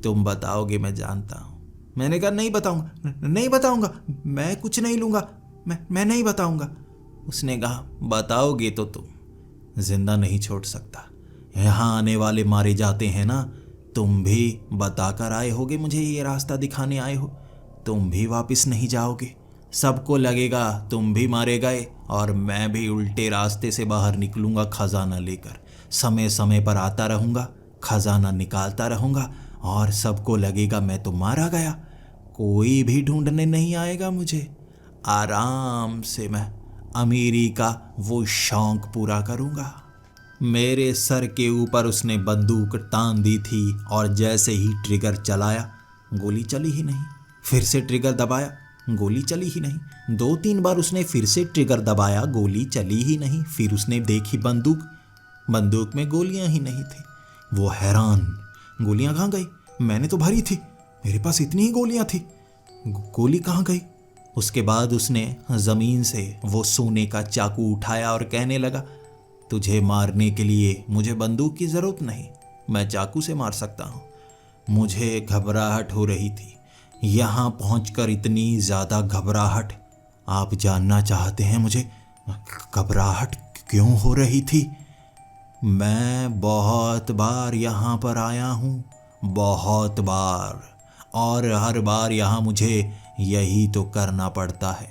तुम बताओगे, मैं जानता हूँ। मैंने कहा नहीं बताऊंगा, मैं कुछ नहीं लूँगा, मैं नहीं बताऊंगा। उसने कहा, बताओगे तो तुम जिंदा नहीं छोड़ सकता। यहाँ आने वाले मारे जाते हैं ना। तुम भी बताकर आए होगे, मुझे ये रास्ता दिखाने आए हो। तुम भी वापस नहीं जाओगे। सबको लगेगा तुम भी मारे गए और मैं भी उल्टे रास्ते से बाहर निकलूँगा खजाना लेकर। समय समय पर आता रहूँगा, खजाना निकालता रहूँगा और सबको लगेगा मैं तो मारा गया। कोई भी ढूंढने नहीं आएगा मुझे। आराम से मैं अमीरी का वो शौक पूरा करूँगा। मेरे सर के ऊपर उसने बंदूक तान दी थी और जैसे ही ट्रिगर चलाया, गोली चली ही नहीं। फिर से ट्रिगर दबाया, गोली चली ही नहीं। 2-3 बार उसने फिर से ट्रिगर दबाया, गोली चली ही नहीं। फिर उसने देखी बंदूक में गोलियां ही नहीं थी। वो हैरान, गोलियां कहाँ गई? मैंने तो भरी थी, मेरे पास इतनी ही गोलियां थी, गोली कहाँ गई? उसके बाद उसने ज़मीन से वो सोने का चाकू उठाया और कहने लगा, तुझे मारने के लिए मुझे बंदूक की ज़रूरत नहीं, मैं चाकू से मार सकता हूँ। मुझे घबराहट हो रही थी। यहाँ पहुँचकर इतनी ज़्यादा घबराहट। आप जानना चाहते हैं मुझे घबराहट क्यों हो रही थी? मैं बहुत बार यहाँ पर आया हूँ, बहुत बार, और हर बार यहाँ मुझे यही तो करना पड़ता है।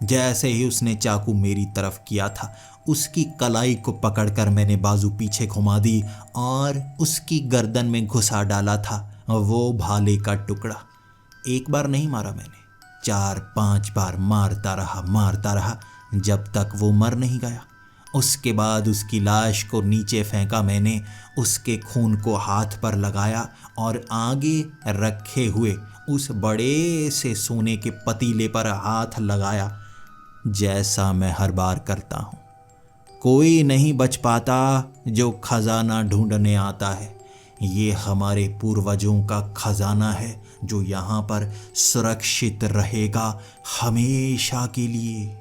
जैसे ही उसने चाकू मेरी तरफ किया था, उसकी कलाई को पकड़कर मैंने बाजू पीछे घुमा दी और उसकी गर्दन में घुसा डाला था वो भाले का टुकड़ा। एक बार नहीं मारा मैंने, 4-5 बार मारता रहा जब तक वो मर नहीं गया। उसके बाद उसकी लाश को नीचे फेंका मैंने, उसके खून को हाथ पर लगाया और आगे रखे हुए उस बड़े से सोने के पतीले पर हाथ लगाया, जैसा मैं हर बार करता हूँ। कोई नहीं बच पाता जो खजाना ढूंढने आता है। ये हमारे पूर्वजों का खजाना है जो यहाँ पर सुरक्षित रहेगा हमेशा के लिए।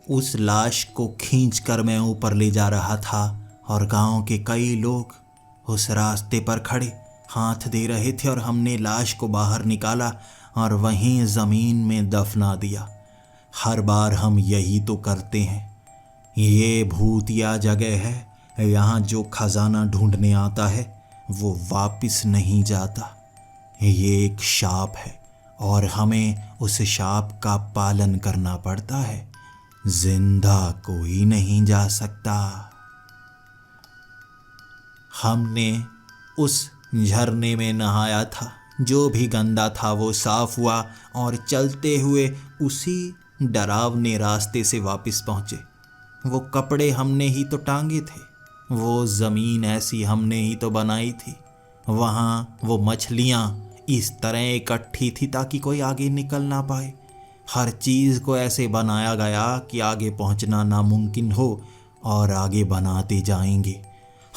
उस लाश को खींचकर मैं ऊपर ले जा रहा था और गांव के कई लोग उस रास्ते पर खड़े हाथ दे रहे थे और हमने लाश को बाहर निकाला और वहीं ज़मीन में दफना दिया। हर बार हम यही तो करते हैं। ये भूतिया जगह है, यहाँ जो खजाना ढूंढने आता है वो वापस नहीं जाता। ये एक शाप है और हमें उस शाप का पालन करना पड़ता है। जिंदा कोई नहीं जा सकता। हमने उस झरने में नहाया था, जो भी गंदा था वो साफ हुआ और चलते हुए उसी डरावने रास्ते से वापस पहुँचे। वो कपड़े हमने ही तो टांगे थे, वो ज़मीन ऐसी हमने ही तो बनाई थी, वहाँ वो मछलियाँ इस तरह इकट्ठी थी ताकि कोई आगे निकल ना पाए। हर चीज़ को ऐसे बनाया गया कि आगे पहुँचना नामुमकिन हो और आगे बनाते जाएंगे।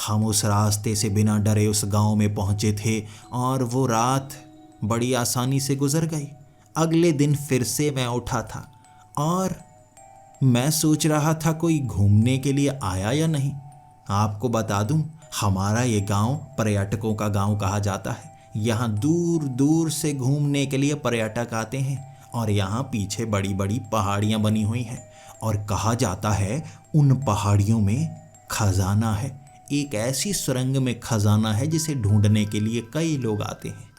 हम उस रास्ते से बिना डरे उस गांव में पहुँचे थे और वो रात बड़ी आसानी से गुजर गई। अगले दिन फिर से मैं उठा था और मैं सोच रहा था कोई घूमने के लिए आया या नहीं। आपको बता दूं, हमारा ये गांव पर्यटकों का गांव कहा जाता है। यहाँ दूर दूर से घूमने के लिए पर्यटक आते हैं और यहाँ पीछे बड़ी बड़ी पहाड़ियाँ बनी हुई हैं और कहा जाता है उन पहाड़ियों में खजाना है। एक ऐसी सुरंग में खजाना है जिसे ढूंढने के लिए कई लोग आते हैं।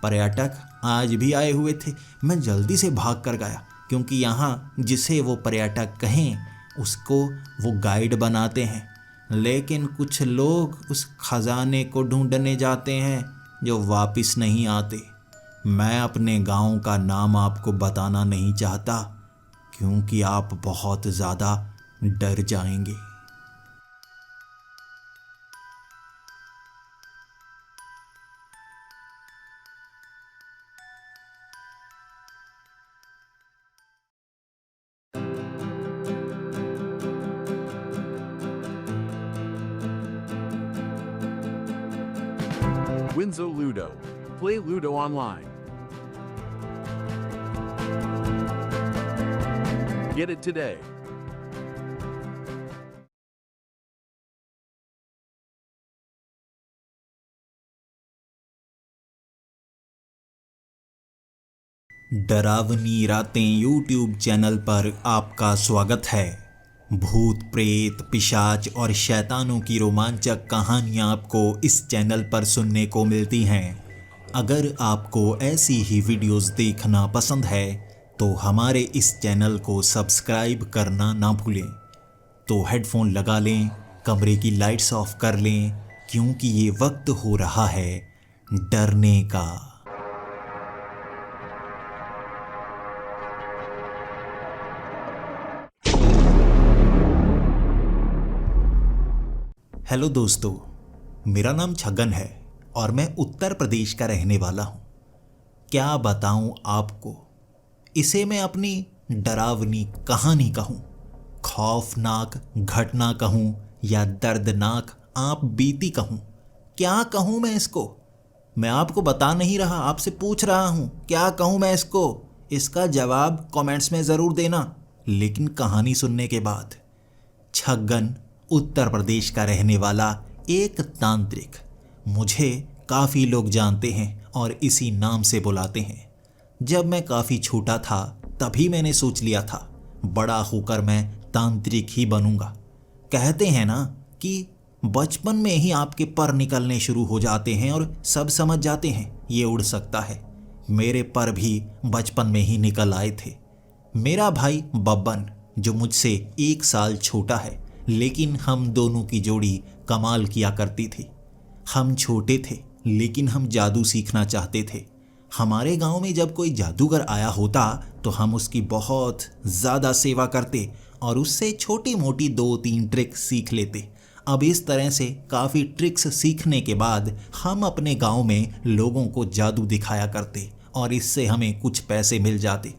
पर्यटक आज भी आए हुए थे। मैं जल्दी से भाग कर गया क्योंकि यहाँ जिसे वो पर्यटक कहें उसको वो गाइड बनाते हैं, लेकिन कुछ लोग उस खजाने को ढूंढने जाते हैं जो वापस नहीं आते। मैं अपने गांव का नाम आपको बताना नहीं चाहता क्योंकि आप बहुत ज़्यादा डर जाएंगे। Winzo Ludo. Play Ludo online. Get it today. डरावनी रातें यूट्यूब चैनल पर आपका स्वागत है। भूत प्रेत पिशाच और शैतानों की रोमांचक कहानियाँ आपको इस चैनल पर सुनने को मिलती हैं। अगर आपको ऐसी ही वीडियोस देखना पसंद है तो हमारे इस चैनल को सब्सक्राइब करना ना भूलें। तो हेडफोन लगा लें, कमरे की लाइट्स ऑफ कर लें क्योंकि ये वक्त हो रहा है डरने का। हेलो दोस्तों, मेरा नाम छगन है और मैं उत्तर प्रदेश का रहने वाला हूँ। क्या बताऊँ आपको, इसे मैं अपनी डरावनी कहानी कहूँ, खौफनाक घटना कहूँ या दर्दनाक आप बीती कहूँ, क्या कहूँ मैं इसको? मैं आपको बता नहीं रहा, आपसे पूछ रहा हूँ क्या कहूँ मैं इसको। इसका जवाब कमेंट्स में ज़रूर देना, लेकिन कहानी सुनने के बाद। छगन उत्तर प्रदेश का रहने वाला एक तांत्रिक। मुझे काफ़ी लोग जानते हैं और इसी नाम से बुलाते हैं। जब मैं काफ़ी छोटा था तभी मैंने सोच लिया था बड़ा होकर मैं तांत्रिक ही बनूंगा। कहते हैं ना कि बचपन में ही आपके पर निकलने शुरू हो जाते हैं और सब समझ जाते हैं ये उड़ सकता है। मेरे पर भी बचपन में ही निकल आए थे। मेरा भाई बब्बन जो मुझसे 1 साल छोटा है, लेकिन हम दोनों की जोड़ी कमाल किया करती थी। हम छोटे थे लेकिन हम जादू सीखना चाहते थे। हमारे गांव में जब कोई जादूगर आया होता तो हम उसकी बहुत ज़्यादा सेवा करते और उससे छोटी मोटी 2-3 ट्रिक सीख लेते। अब इस तरह से काफ़ी ट्रिक्स सीखने के बाद हम अपने गांव में लोगों को जादू दिखाया करते और इससे हमें कुछ पैसे मिल जाते।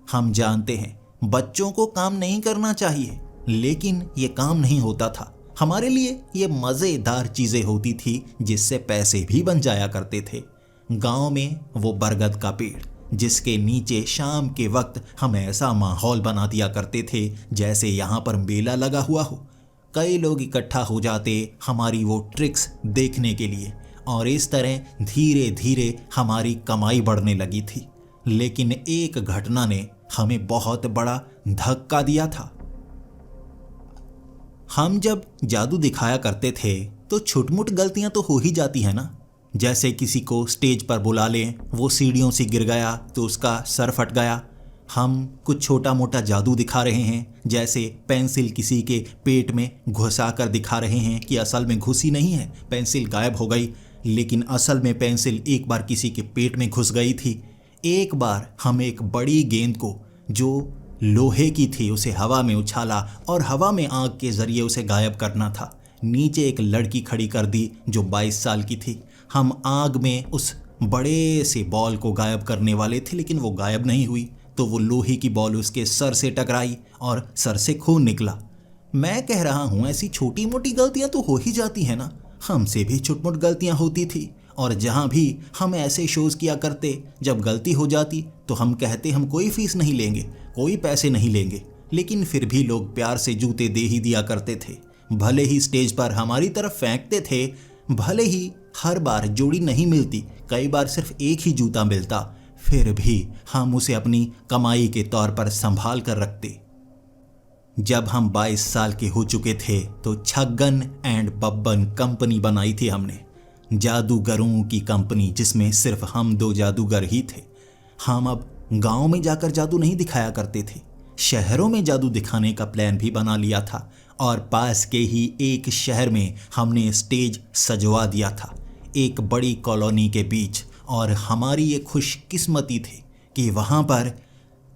हम जानते हैं बच्चों को काम नहीं करना चाहिए, लेकिन ये काम नहीं होता था। हमारे लिए ये मज़ेदार चीज़ें होती थी जिससे पैसे भी बन जाया करते थे। गांव में वो बरगद का पेड़ जिसके नीचे शाम के वक्त हम ऐसा माहौल बना दिया करते थे जैसे यहाँ पर मेला लगा हुआ हो। कई लोग इकट्ठा हो जाते हमारी वो ट्रिक्स देखने के लिए और इस तरह धीरे धीरे हमारी कमाई बढ़ने लगी थी। लेकिन एक घटना ने हमें बहुत बड़ा धक्का दिया था। हम जब जादू दिखाया करते थे तो छुटमुट गलतियां तो हो ही जाती है ना। जैसे किसी को स्टेज पर बुला लें, वो सीढ़ियों से गिर गया तो उसका सर फट गया। हम कुछ छोटा मोटा जादू दिखा रहे हैं, जैसे पेंसिल किसी के पेट में घुसा कर दिखा रहे हैं कि असल में घुसी नहीं है, पेंसिल गायब हो गई, लेकिन असल में पेंसिल एक बार किसी के पेट में घुस गई थी। एक बार हम एक बड़ी गेंद को जो लोहे की थी उसे हवा में उछाला और हवा में आग के जरिए उसे गायब करना था। नीचे एक लड़की खड़ी कर दी जो 22 साल की थी। हम आग में उस बड़े से बॉल को गायब करने वाले थे, लेकिन वो गायब नहीं हुई तो वो लोहे की बॉल उसके सर से टकराई और सर से खून निकला। मैं कह रहा हूँ ऐसी छोटी मोटी गलतियाँ तो हो ही जाती हैं ना। हमसे भी छुटमुट गलतियाँ होती थी और जहाँ भी हम ऐसे शोज़ किया करते, जब गलती हो जाती तो हम कहते हम कोई फीस नहीं लेंगे, कोई पैसे नहीं लेंगे, लेकिन फिर भी लोग प्यार से जूते दे ही दिया करते थे। भले ही स्टेज पर हमारी तरफ फेंकते थे, भले ही हर बार जोड़ी नहीं मिलती, कई बार सिर्फ एक ही जूता मिलता, फिर भी हम उसे अपनी कमाई के तौर पर संभाल कर रखते। जब हम 22 साल के हो चुके थे तो छगन एंड बब्बन कंपनी बनाई थी हमने, जादूगरों की कंपनी जिसमें सिर्फ हम 2 जादूगर ही थे। हम अब गांव में जाकर जादू नहीं दिखाया करते थे, शहरों में जादू दिखाने का प्लान भी बना लिया था और पास के ही एक शहर में हमने स्टेज सजवा दिया था, एक बड़ी कॉलोनी के बीच। और हमारी ये खुशकिस्मती थी कि वहाँ पर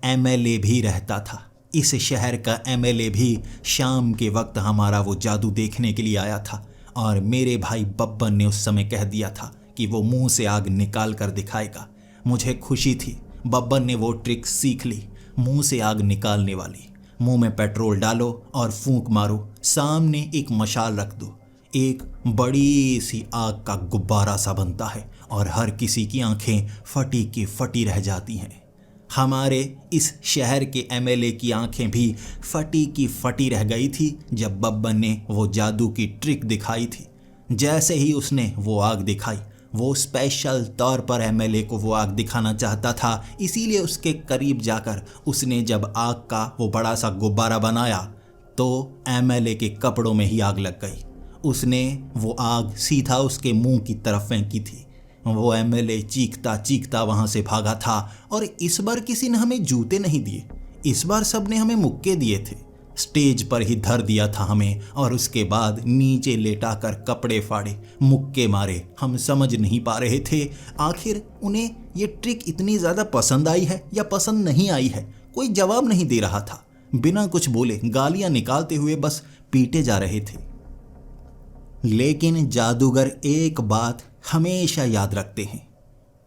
एमएलए भी रहता था। इस शहर का एमएलए भी शाम के वक्त हमारा वो जादू देखने के लिए आया था और मेरे भाई बब्बन ने उस समय कह दिया था कि वो मुंह से आग निकाल कर दिखाएगा। मुझे खुशी थी, बब्बन ने वो ट्रिक सीख ली, मुंह से आग निकालने वाली। मुंह में पेट्रोल डालो और फूंक मारो, सामने एक मशाल रख दो, एक बड़ी सी आग का गुब्बारा सा बनता है और हर किसी की आंखें फटी की फटी रह जाती हैं। हमारे इस शहर के एमएलए की आंखें भी फटी की फटी रह गई थी जब बब्बन ने वो जादू की ट्रिक दिखाई थी। जैसे ही उसने वो आग दिखाई, वो स्पेशल तौर पर एमएलए को वो आग दिखाना चाहता था, इसीलिए उसके करीब जाकर उसने जब आग का वो बड़ा सा गुब्बारा बनाया तो एमएलए के कपड़ों में ही आग लग गई। उसने वो आग सीधा उसके मुंह की तरफ फेंकी थी। वो एमएलए चीखता चीखता वहाँ से भागा था और इस बार किसी ने हमें जूते नहीं दिए, इस बार सब ने हमें मुक्के दिए थे। स्टेज पर ही धर दिया था हमें और उसके बाद नीचे लेटाकर कपड़े फाड़े, मुक्के मारे। हम समझ नहीं पा रहे थे आखिर उन्हें ये ट्रिक इतनी ज़्यादा पसंद आई है या पसंद नहीं आई है। कोई जवाब नहीं दे रहा था, बिना कुछ बोले गालियाँ निकालते हुए बस पीटे जा रहे थे। लेकिन जादूगर एक बात हमेशा याद रखते हैं,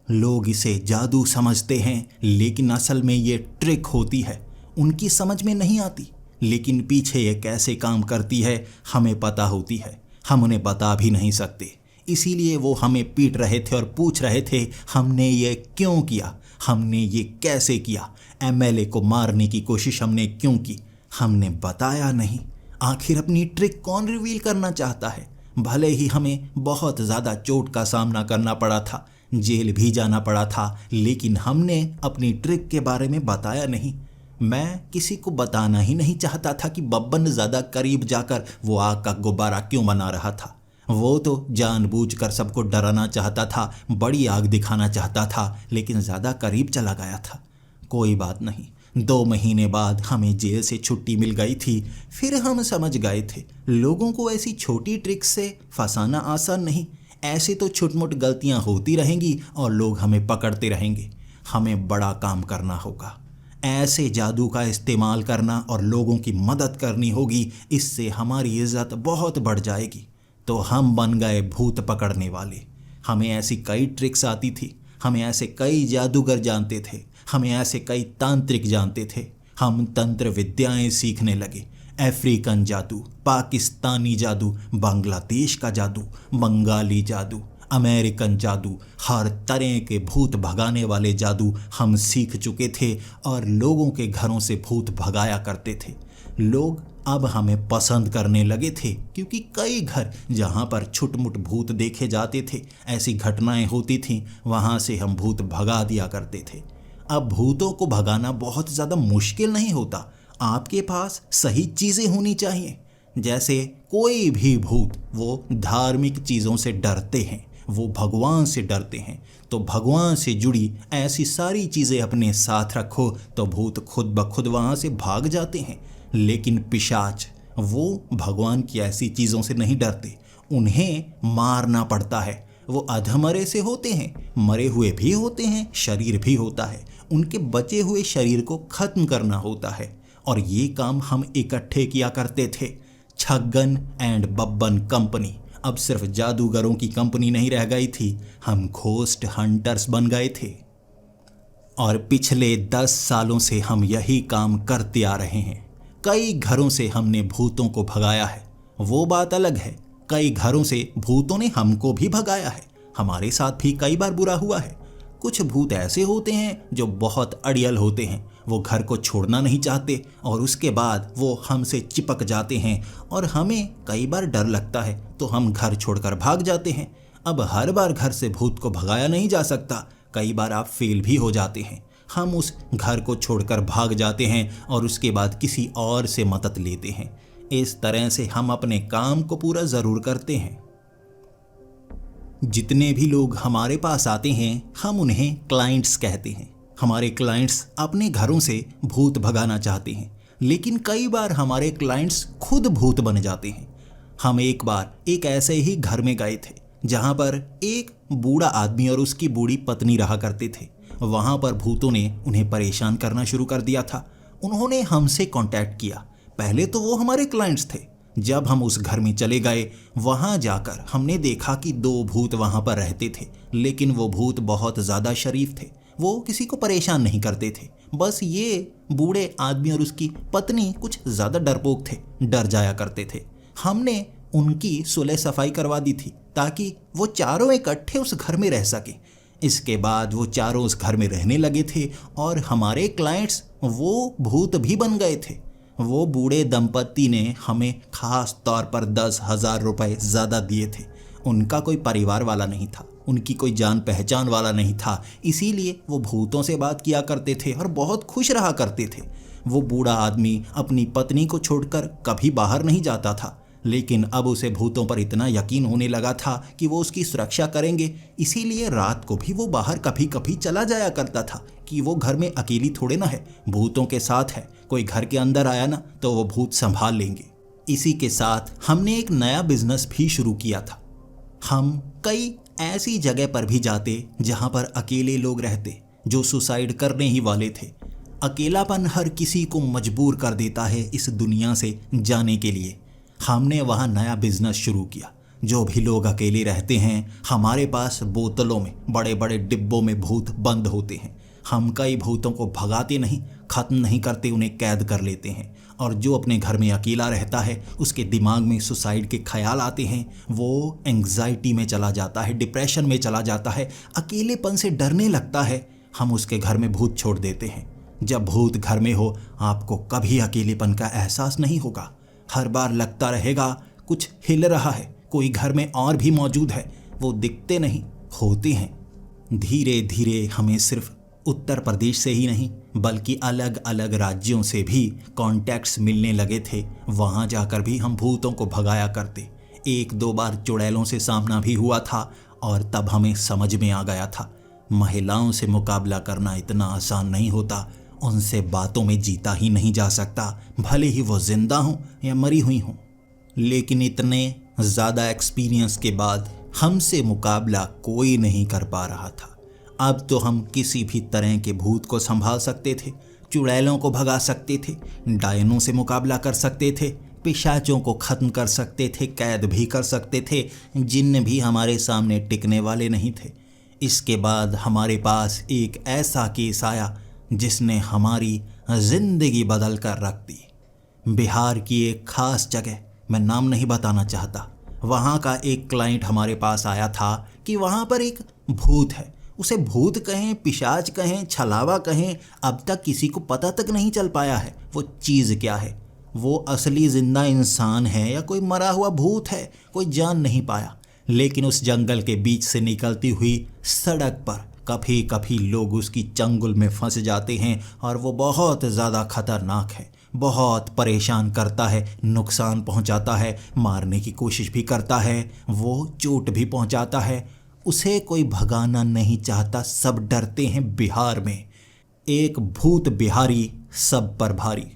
लोग इसे जादू समझते हैं लेकिन असल में ये ट्रिक होती है। उनकी समझ में नहीं आती, लेकिन पीछे ये कैसे काम करती है हमें पता होती है। हम उन्हें बता भी नहीं सकते, इसीलिए वो हमें पीट रहे थे और पूछ रहे थे हमने ये क्यों किया, हमने ये कैसे किया, एमएलए को मारने की कोशिश हमने क्यों की। हमने बताया नहीं। आखिर अपनी ट्रिक कौन रिवील करना चाहता है। भले ही हमें बहुत ज़्यादा चोट का सामना करना पड़ा था, जेल भी जाना पड़ा था, लेकिन हमने अपनी ट्रिक के बारे में बताया नहीं। मैं किसी को बताना ही नहीं चाहता था कि बब्बन ज़्यादा करीब जाकर वो आग का गुब्बारा क्यों बना रहा था। वो तो जानबूझकर सबको डराना चाहता था, बड़ी आग दिखाना चाहता था, लेकिन ज़्यादा करीब चला गया था। कोई बात नहीं, 2 महीने बाद हमें जेल से छुट्टी मिल गई थी। फिर हम समझ गए थे लोगों को ऐसी छोटी ट्रिक से फंसाना आसान नहीं। ऐसे तो छोट-मोट गलतियां होती रहेंगी और लोग हमें पकड़ते रहेंगे। हमें बड़ा काम करना होगा, ऐसे जादू का इस्तेमाल करना और लोगों की मदद करनी होगी। इससे हमारी इज्जत बहुत बढ़ जाएगी। तो हम बन गए भूत पकड़ने वाले। हमें ऐसी कई ट्रिक्स आती थी, हमें ऐसे कई जादूगर जानते थे, हमें ऐसे कई तांत्रिक जानते थे। हम तंत्र विद्याएं सीखने लगे, अफ्रीकन जादू, पाकिस्तानी जादू, बांग्लादेश का जादू, बंगाली जादू, अमेरिकन जादू, हर तरह के भूत भगाने वाले जादू हम सीख चुके थे और लोगों के घरों से भूत भगाया करते थे। लोग अब हमें पसंद करने लगे थे क्योंकि कई घर जहाँ पर छुटमुट भूत देखे जाते थे, ऐसी घटनाएं होती थीं, वहाँ से हम भूत भगा दिया करते थे। अब भूतों को भगाना बहुत ज़्यादा मुश्किल नहीं होता। आपके पास सही चीज़ें होनी चाहिए। जैसे कोई भी भूत वो धार्मिक चीज़ों से डरते हैं, वो भगवान से डरते हैं, तो भगवान से जुड़ी ऐसी सारी चीज़ें अपने साथ रखो तो भूत खुद ब खुद वहाँ से भाग जाते हैं। लेकिन पिशाच वो भगवान की ऐसी चीज़ों से नहीं डरते, उन्हें मारना पड़ता है। वो अधमरे से होते हैं, मरे हुए भी होते हैं, शरीर भी होता है, उनके बचे हुए शरीर को ख़त्म करना होता है। और ये काम हम इकट्ठे किया करते थे। छगन एंड बब्बन कंपनी अब सिर्फ जादूगरों की कंपनी नहीं रह गई थी, हम घोस्ट हंटर्स बन गए थे। और पिछले 10 सालों से हम यही काम करते आ रहे हैं। कई घरों से हमने भूतों को भगाया है, वो बात अलग है। कई घरों से भूतों ने हमको भी भगाया है, हमारे साथ भी कई बार बुरा हुआ है। कुछ भूत ऐसे होते हैं जो बहुत अड़ियल होते हैं, वो घर को छोड़ना नहीं चाहते और उसके बाद वो हमसे चिपक जाते हैं और हमें कई बार डर लगता है तो हम घर छोड़कर भाग जाते हैं। अब हर बार घर से भूत को भगाया नहीं जा सकता, कई बार आप फेल भी हो जाते हैं। हम उस घर को छोड़कर भाग जाते हैं और उसके बाद किसी और से मदद लेते हैं। इस तरह से हम अपने काम को पूरा ज़रूर करते हैं। जितने भी लोग हमारे पास आते हैं हम उन्हें क्लाइंट्स कहते हैं। हमारे क्लाइंट्स अपने घरों से भूत भगाना चाहते हैं, लेकिन कई बार हमारे क्लाइंट्स खुद भूत बन जाते हैं। हम एक बार एक ऐसे ही घर में गए थे जहाँ पर एक बूढ़ा आदमी और उसकी बूढ़ी पत्नी रहा करते थे। वहाँ पर भूतों ने उन्हें परेशान करना शुरू कर दिया था। उन्होंने हमसे कांटेक्ट किया। पहले तो वो हमारे क्लाइंट्स थे। जब हम उस घर में चले गए, वहाँ जाकर हमने देखा कि 2 भूत वहाँ पर रहते थे, लेकिन वो भूत बहुत ज़्यादा शरीफ थे। वो किसी को परेशान नहीं करते थे। बस ये बूढ़े आदमी और उसकी पत्नी कुछ ज़्यादा डरपोक थे, डर जाया करते थे। हमने उनकी सुलह सफाई करवा दी थी ताकि वो चारों इकट्ठे उस घर में रह सके। इसके बाद वो चारों उस घर में रहने लगे थे और हमारे क्लाइंट्स वो भूत भी बन गए थे। वो बूढ़े दंपत्ति ने हमें खास तौर पर 10,000 रुपये ज़्यादा दिए थे। उनका कोई परिवार वाला नहीं था, उनकी कोई जान पहचान वाला नहीं था, इसीलिए वो भूतों से बात किया करते थे और बहुत खुश रहा करते थे। वो बूढ़ा आदमी अपनी पत्नी को छोड़कर कभी बाहर नहीं जाता था, लेकिन अब उसे भूतों पर इतना यकीन होने लगा था कि वो उसकी सुरक्षा करेंगे, इसीलिए रात को भी वो बाहर कभी कभी चला जाया करता था कि वो घर में अकेली थोड़े ना है, भूतों के साथ है। कोई घर के अंदर आया ना तो वो भूत संभाल लेंगे। इसी के साथ हमने एक नया बिजनेस भी शुरू किया था। हम कई ऐसी जगह पर भी जाते जहाँ पर अकेले लोग रहते जो सुसाइड करने ही वाले थे। अकेलापन हर किसी को मजबूर कर देता है इस दुनिया से जाने के लिए। हमने वहाँ नया बिजनेस शुरू किया। जो भी लोग अकेले रहते हैं, हमारे पास बोतलों में, बड़े बड़े डिब्बों में भूत बंद होते हैं। हम कई भूतों को भगाते नहीं, ख़त्म नहीं करते, उन्हें कैद कर लेते हैं। और जो अपने घर में अकेला रहता है, उसके दिमाग में सुसाइड के ख्याल आते हैं, वो एंग्जाइटी में चला जाता है, डिप्रेशन में चला जाता है, अकेलेपन से डरने लगता है, हम उसके घर में भूत छोड़ देते हैं। जब भूत घर में हो, आपको कभी अकेलेपन का एहसास नहीं होगा। हर बार लगता रहेगा कुछ हिल रहा है, कोई घर में और भी मौजूद है। वो दिखते नहीं, होते हैं। धीरे धीरे हमें सिर्फ उत्तर प्रदेश से ही नहीं बल्कि अलग अलग राज्यों से भी कॉन्टैक्ट्स मिलने लगे थे। वहाँ जाकर भी हम भूतों को भगाया करते। एक दो बार चुड़ैलों से सामना भी हुआ था और तब हमें समझ में आ गया था महिलाओं से मुकाबला करना इतना आसान नहीं होता। उनसे बातों में जीता ही नहीं जा सकता, भले ही वो जिंदा हों या मरी हुई हों। लेकिन इतने ज़्यादा एक्सपीरियंस के बाद हमसे मुकाबला कोई नहीं कर पा रहा था। अब तो हम किसी भी तरह के भूत को संभाल सकते थे, चुड़ैलों को भगा सकते थे, डायनों से मुकाबला कर सकते थे, पिशाचों को ख़त्म कर सकते थे, कैद भी कर सकते थे। जिन्न भी हमारे सामने टिकने वाले नहीं थे। इसके बाद हमारे पास एक ऐसा केस आया जिसने हमारी ज़िंदगी बदल कर रख दी। बिहार की एक ख़ास जगह, मैं नाम नहीं बताना चाहता, वहाँ का एक क्लाइंट हमारे पास आया था कि वहाँ पर एक भूत है। उसे भूत कहें, पिशाच कहें, छलावा कहें, अब तक किसी को पता तक नहीं चल पाया है वो चीज़ क्या है। वो असली जिंदा इंसान है या कोई मरा हुआ भूत है, कोई जान नहीं पाया। लेकिन उस जंगल के बीच से निकलती हुई सड़क पर कभी कभी लोग उसकी चंगुल में फंस जाते हैं और वो बहुत ज़्यादा खतरनाक है, बहुत परेशान करता है, नुकसान पहुंचाता है, मारने की कोशिश भी करता है, वो चोट भी पहुंचाता है। उसे कोई भगाना नहीं चाहता, सब डरते हैं। बिहार में एक भूत बिहारी सब पर भारी।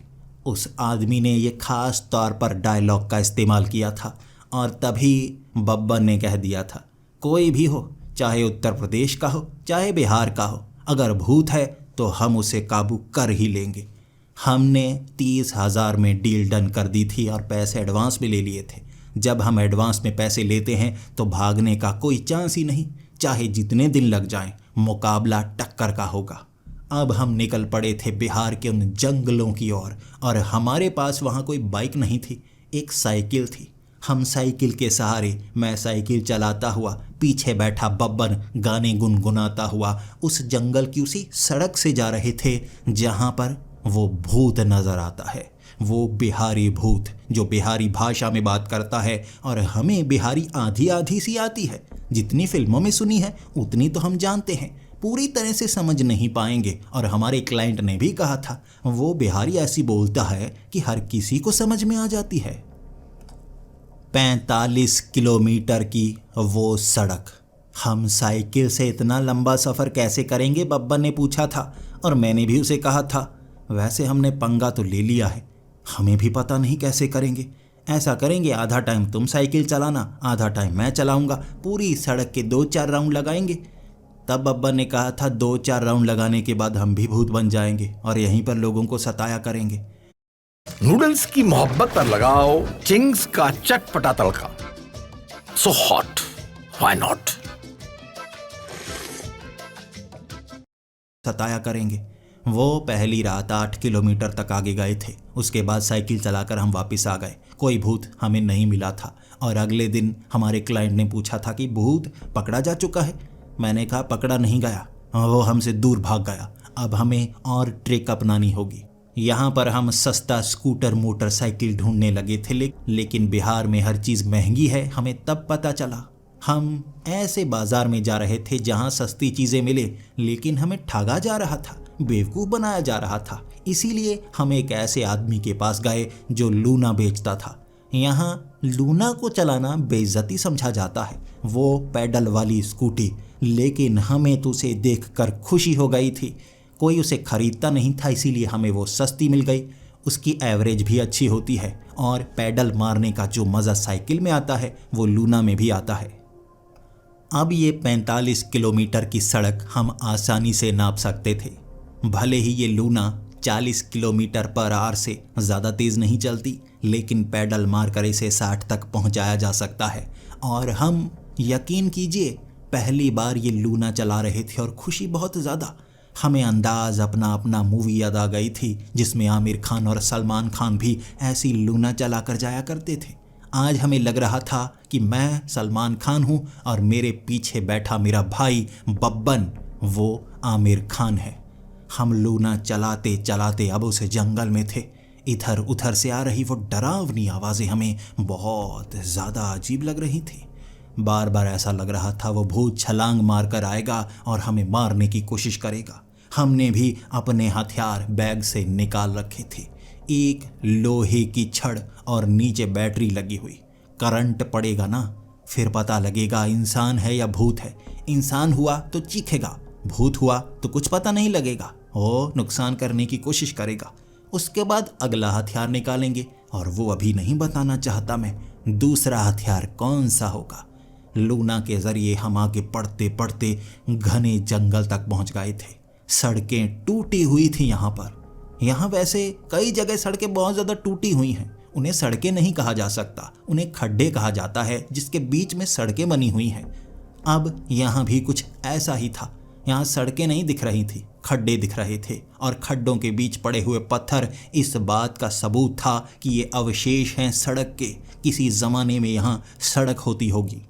उस आदमी ने ये ख़ास तौर पर डायलॉग का इस्तेमाल किया था और तभी बब्बर ने कह दिया था, कोई भी हो, चाहे उत्तर प्रदेश का हो चाहे बिहार का हो, अगर भूत है तो हम उसे काबू कर ही लेंगे। हमने 30,000 में डील डन कर दी थी और पैसे एडवांस में ले लिए थे। जब हम एडवांस में पैसे लेते हैं तो भागने का कोई चांस ही नहीं, चाहे जितने दिन लग जाएं, मुकाबला टक्कर का होगा। अब हम निकल पड़े थे बिहार के उन जंगलों की ओर और हमारे पास वहाँ कोई बाइक नहीं थी, एक साइकिल थी। हम साइकिल के सहारे, मैं साइकिल चलाता हुआ, पीछे बैठा बब्बर गाने गुनगुनाता हुआ उस जंगल की उसी सड़क से जा रहे थे जहाँ पर वो भूत नज़र आता है। वो बिहारी भूत जो बिहारी भाषा में बात करता है और हमें बिहारी आधी आधी सी आती है। जितनी फिल्मों में सुनी है उतनी तो हम जानते हैं, पूरी तरह से समझ नहीं पाएंगे। और हमारे क्लाइंट ने भी कहा था वो बिहारी ऐसी बोलता है कि हर किसी को समझ में आ जाती है। 45 किलोमीटर की वो सड़क, हम साइकिल से इतना लंबा सफ़र कैसे करेंगे, बब्बर ने पूछा था। और मैंने भी उसे कहा था, वैसे हमने पंगा तो ले लिया है, हमें भी पता नहीं कैसे करेंगे। ऐसा करेंगे, आधा टाइम तुम साइकिल चलाना, आधा टाइम मैं चलाऊंगा, पूरी सड़क के 2-4 राउंड लगाएंगे। तब बब्बर ने कहा था 2-4 राउंड लगाने के बाद हम भी भूत बन जाएंगे और यहीं पर लोगों को सताया करेंगे। नूडल्स की मोहब्बत पर लगाओ चिंग्स का चटपटा तड़का। So hot, why not. सताया करेंगे। वो पहली रात 8 किलोमीटर तक आगे गए थे। उसके बाद साइकिल चलाकर हम वापस आ गए। कोई भूत हमें नहीं मिला था और अगले दिन हमारे क्लाइंट ने पूछा था कि भूत पकड़ा जा चुका है। मैंने कहा पकड़ा नहीं गया, वो हमसे दूर भाग गया। अब हमें और ट्रिक अपनानी होगी। यहाँ पर हम सस्ता स्कूटर मोटरसाइकिल ढूंढने लगे थे, लेकिन बिहार में हर चीज़ महंगी है। हमें तब पता चला हम ऐसे बाज़ार में जा रहे थे जहाँ सस्ती चीज़ें मिले, लेकिन हमें ठगा जा रहा था, बेवकूफ़ बनाया जा रहा था। इसीलिए हम एक ऐसे आदमी के पास गए जो लूना बेचता था। यहाँ लूना को चलाना बेइज्जती समझा जाता है, वो पैडल वाली स्कूटी, लेकिन हमें तो उसे देखकर खुशी हो गई थी। कोई उसे खरीदता नहीं था, इसीलिए हमें वो सस्ती मिल गई। उसकी एवरेज भी अच्छी होती है और पैडल मारने का जो मज़ा साइकिल में आता है वो लूना में भी आता है। अब ये 45 किलोमीटर की सड़क हम आसानी से नाप सकते थे। भले ही ये लूना 40 किलोमीटर पर आवर से ज़्यादा तेज़ नहीं चलती, लेकिन पैडल मारकर इसे 60 तक पहुंचाया जा सकता है। और हम, यकीन कीजिए, पहली बार ये लूना चला रहे थे और खुशी बहुत ज़्यादा। हमें अंदाज अपना मूवी याद आ गई थी जिसमें आमिर खान और सलमान खान भी ऐसी लूना चला कर जाया करते थे। आज हमें लग रहा था कि मैं सलमान खान हूँ और मेरे पीछे बैठा मेरा भाई बब्बन वो आमिर खान है। हम लूना चलाते चलाते अब उस जंगल में थे। इधर उधर से आ रही वो डरावनी आवाज़ें हमें बहुत ज़्यादा अजीब लग रही थी। बार बार ऐसा लग रहा था वो भूत छलांग मार कर आएगा और हमें मारने की कोशिश करेगा। हमने भी अपने हथियार बैग से निकाल रखे थे। एक लोहे की छड़ और नीचे बैटरी लगी हुई। करंट पड़ेगा ना, फिर पता लगेगा इंसान है या भूत है। इंसान हुआ तो चीखेगा, भूत हुआ तो कुछ पता नहीं लगेगा, वो नुकसान करने की कोशिश करेगा। उसके बाद अगला हथियार निकालेंगे, और वो अभी नहीं बताना चाहता मैं दूसरा हथियार कौन सा होगा। लूना के जरिए हम आगे पढ़ते पढ़ते घने जंगल तक पहुंच गए थे। सड़कें टूटी हुई थी यहाँ वैसे कई जगह सड़कें बहुत ज़्यादा टूटी हुई हैं। उन्हें सड़कें नहीं कहा जा सकता, उन्हें खड्डे कहा जाता है, जिसके बीच में सड़कें बनी हुई हैं। अब यहाँ भी कुछ ऐसा ही था। यहाँ सड़कें नहीं दिख रही थी, खड्डे दिख रहे थे, और खड्डों के बीच पड़े हुए पत्थर इस बात का सबूत था कि ये अवशेष हैं सड़क के। किसी ज़माने में यहाँ सड़क होती होगी।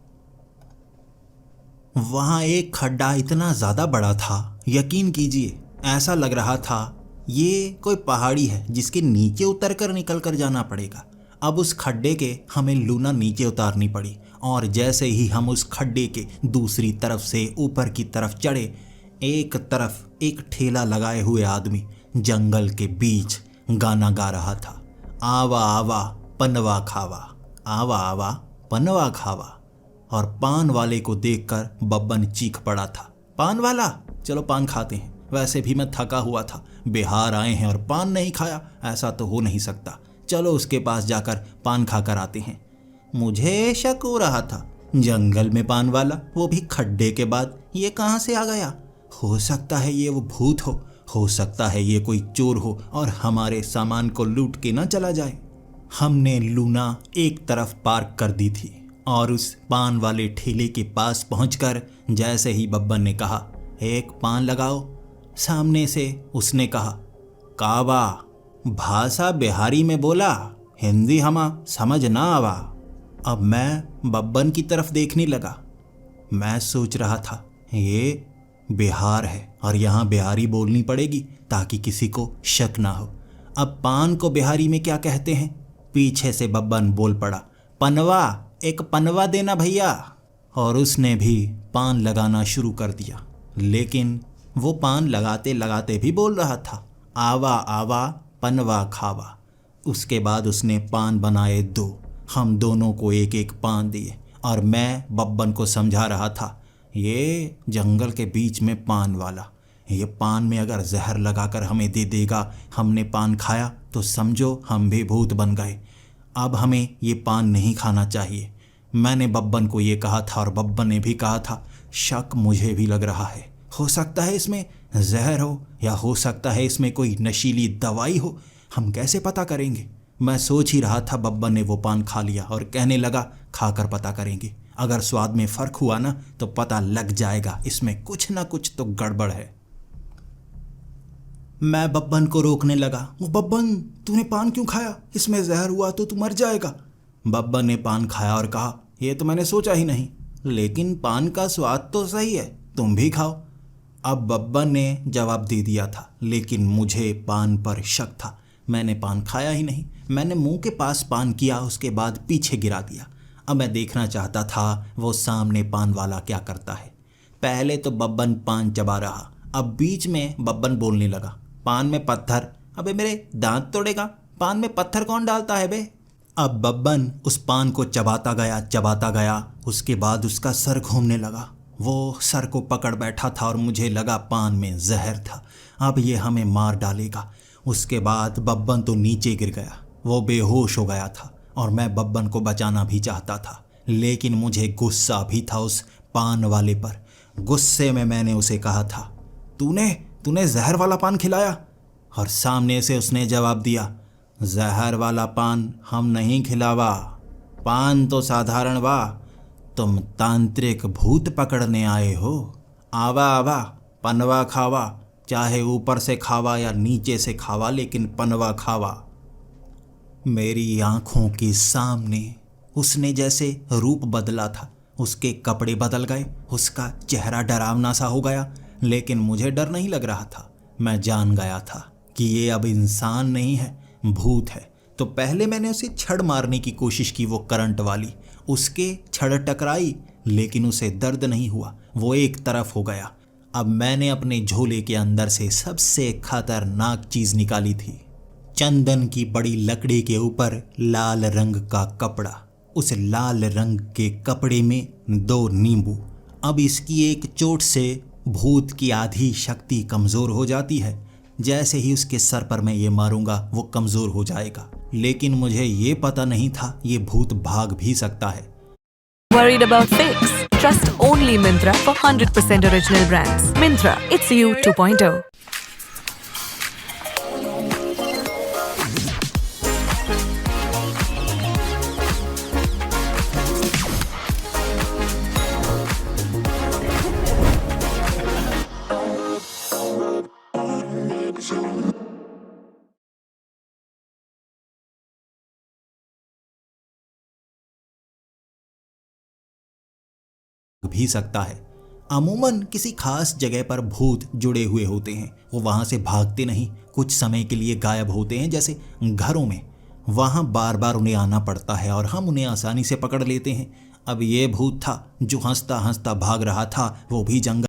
वहाँ एक खड्डा इतना ज़्यादा बड़ा था, यकीन कीजिए ऐसा लग रहा था ये कोई पहाड़ी है जिसके नीचे उतर कर निकल कर जाना पड़ेगा। अब उस खड्डे के हमें लूना नीचे उतारनी पड़ी, और जैसे ही हम उस खड्डे के दूसरी तरफ से ऊपर की तरफ चढ़े, एक तरफ एक ठेला लगाए हुए आदमी जंगल के बीच गाना गा रहा था, आवा आवा पनवा खावा, आवा आवा पनवा खावा। और पान वाले को देखकर बब्बन चीख पड़ा था, पान वाला, चलो पान खाते हैं। वैसे भी मैं थका हुआ था, बिहार आए हैं और पान नहीं खाया, ऐसा तो हो नहीं सकता। चलो उसके पास जाकर पान खाकर आते हैं। मुझे शक हो रहा था, जंगल में पान वाला, वो भी खड्डे के बाद, ये कहाँ से आ गया? हो सकता है ये वो भूत हो सकता है ये कोई चोर हो और हमारे सामान को लूट के ना चला जाए। हमने लूना एक तरफ पार्क कर दी थी, और उस पान वाले ठेले के पास पहुंचकर जैसे ही बब्बन ने कहा, एक पान लगाओ, सामने से उसने कहा, कावा। भाषा बिहारी में बोला, हिंदी हमा समझ ना आवा। अब मैं बब्बन की तरफ देखने लगा। मैं सोच रहा था ये बिहार है और यहाँ बिहारी बोलनी पड़ेगी ताकि किसी को शक ना हो। अब पान को बिहारी में क्या कहते हैं? पीछे से बब्बन बोल पड़ा, पनवा, एक पनवा देना भैया। और उसने भी पान लगाना शुरू कर दिया, लेकिन वो पान लगाते लगाते भी बोल रहा था, आवा आवा पनवा खावा। उसके बाद उसने पान बनाए 2, हम दोनों को एक एक पान दिए, और मैं बब्बन को समझा रहा था, ये जंगल के बीच में पान वाला, ये पान में अगर जहर लगाकर हमें दे देगा, हमने पान खाया तो समझो हम भी भूत बन गए। अब हमें ये पान नहीं खाना चाहिए। मैंने बब्बन को ये कहा था और बब्बन ने भी कहा था, शक मुझे भी लग रहा है, हो सकता है इसमें जहर हो, या हो सकता है इसमें कोई नशीली दवाई हो, हम कैसे पता करेंगे? मैं सोच ही रहा था, बब्बन ने वो पान खा लिया और कहने लगा, खाकर पता करेंगे, अगर स्वाद में फ़र्क हुआ ना तो पता लग जाएगा, इसमें कुछ ना कुछ तो गड़बड़ है। मैं बब्बन को रोकने लगा, वो बब्बन तूने पान क्यों खाया? इसमें जहर हुआ तो तू मर जाएगा। बब्बन ने पान खाया और कहा, ये तो मैंने सोचा ही नहीं, लेकिन पान का स्वाद तो सही है, तुम भी खाओ। अब बब्बन ने जवाब दे दिया था, लेकिन मुझे पान पर शक था। मैंने पान खाया ही नहीं, मैंने मुंह के पास पान किया, उसके बाद पीछे गिरा दिया। अब मैं देखना चाहता था वो सामने पान वाला क्या करता है। पहले तो बब्बन पान चबा रहा, अब बीच में बब्बन बोलने लगा, पान में पत्थर, अबे मेरे दांत तोड़ेगा, पान में पत्थर कौन डालता है बे? अब बब्बन उस पान को चबाता गया, उसके बाद उसका सर घूमने लगा। वो सर को पकड़ बैठा था और मुझे लगा पान में जहर था, अब ये हमें मार डालेगा। उसके बाद बब्बन तो नीचे गिर गया, वो बेहोश हो गया था, और मैं बब्बन को बचाना भी चाहता था, लेकिन मुझे गुस्सा भी था उस पान वाले पर। गुस्से में मैंने उसे कहा था, तूने जहर वाला पान खिलाया? और सामने से उसने जवाब दिया, जहर वाला पान हम नहीं खिलावा, पान तो साधारण बा, तुम तांत्रिक भूत पकड़ने आए हो। आवा आवा पनवा खावा, चाहे ऊपर से खावा या नीचे से खावा, लेकिन पनवा खावा। मेरी आंखों के सामने उसने जैसे रूप बदला था, उसके कपड़े बदल गए, उसका चेहरा डरावना सा हो गया, लेकिन मुझे डर नहीं लग रहा था। मैं जान गया था कि ये अब इंसान नहीं है, भूत है। तो पहले मैंने उसे छड़ मारने की कोशिश की, वो करंट वाली, उसके छड़ टकराई, लेकिन उसे दर्द नहीं हुआ, वो एक तरफ हो गया। अब मैंने अपने झोले के अंदर से सबसे खतरनाक चीज निकाली थी। चंदन की बड़ी लकड़ी के ऊपर लाल रंग का कपड़ा, उस लाल रंग के कपड़े में 2 नींबू। अब इसकी एक चोट से भूत की आधी शक्ति कमजोर हो जाती है। जैसे ही उसके सर पर मैं ये मारूंगा वो कमजोर हो जाएगा। लेकिन मुझे ये पता नहीं था ये भूत भाग भी सकता है। Worried about fakes? Trust only Myntra for 100% original brands. Myntra, it's you 2.0. भी सकता है। अमूमन किसी खास जगह पर भूत जुड़े हुए होते हैं। वो वहां से भागते नहीं, कुछ समय के लिए गायब होते हैं। जैसे घरों में, वहां बार बार उन्हें आना पड़ता है और हम उन्हें आसानी से पकड़ लेते हैं। अब ये भूत था जो हंसता हंसता भाग रहा था, वो भी जंगल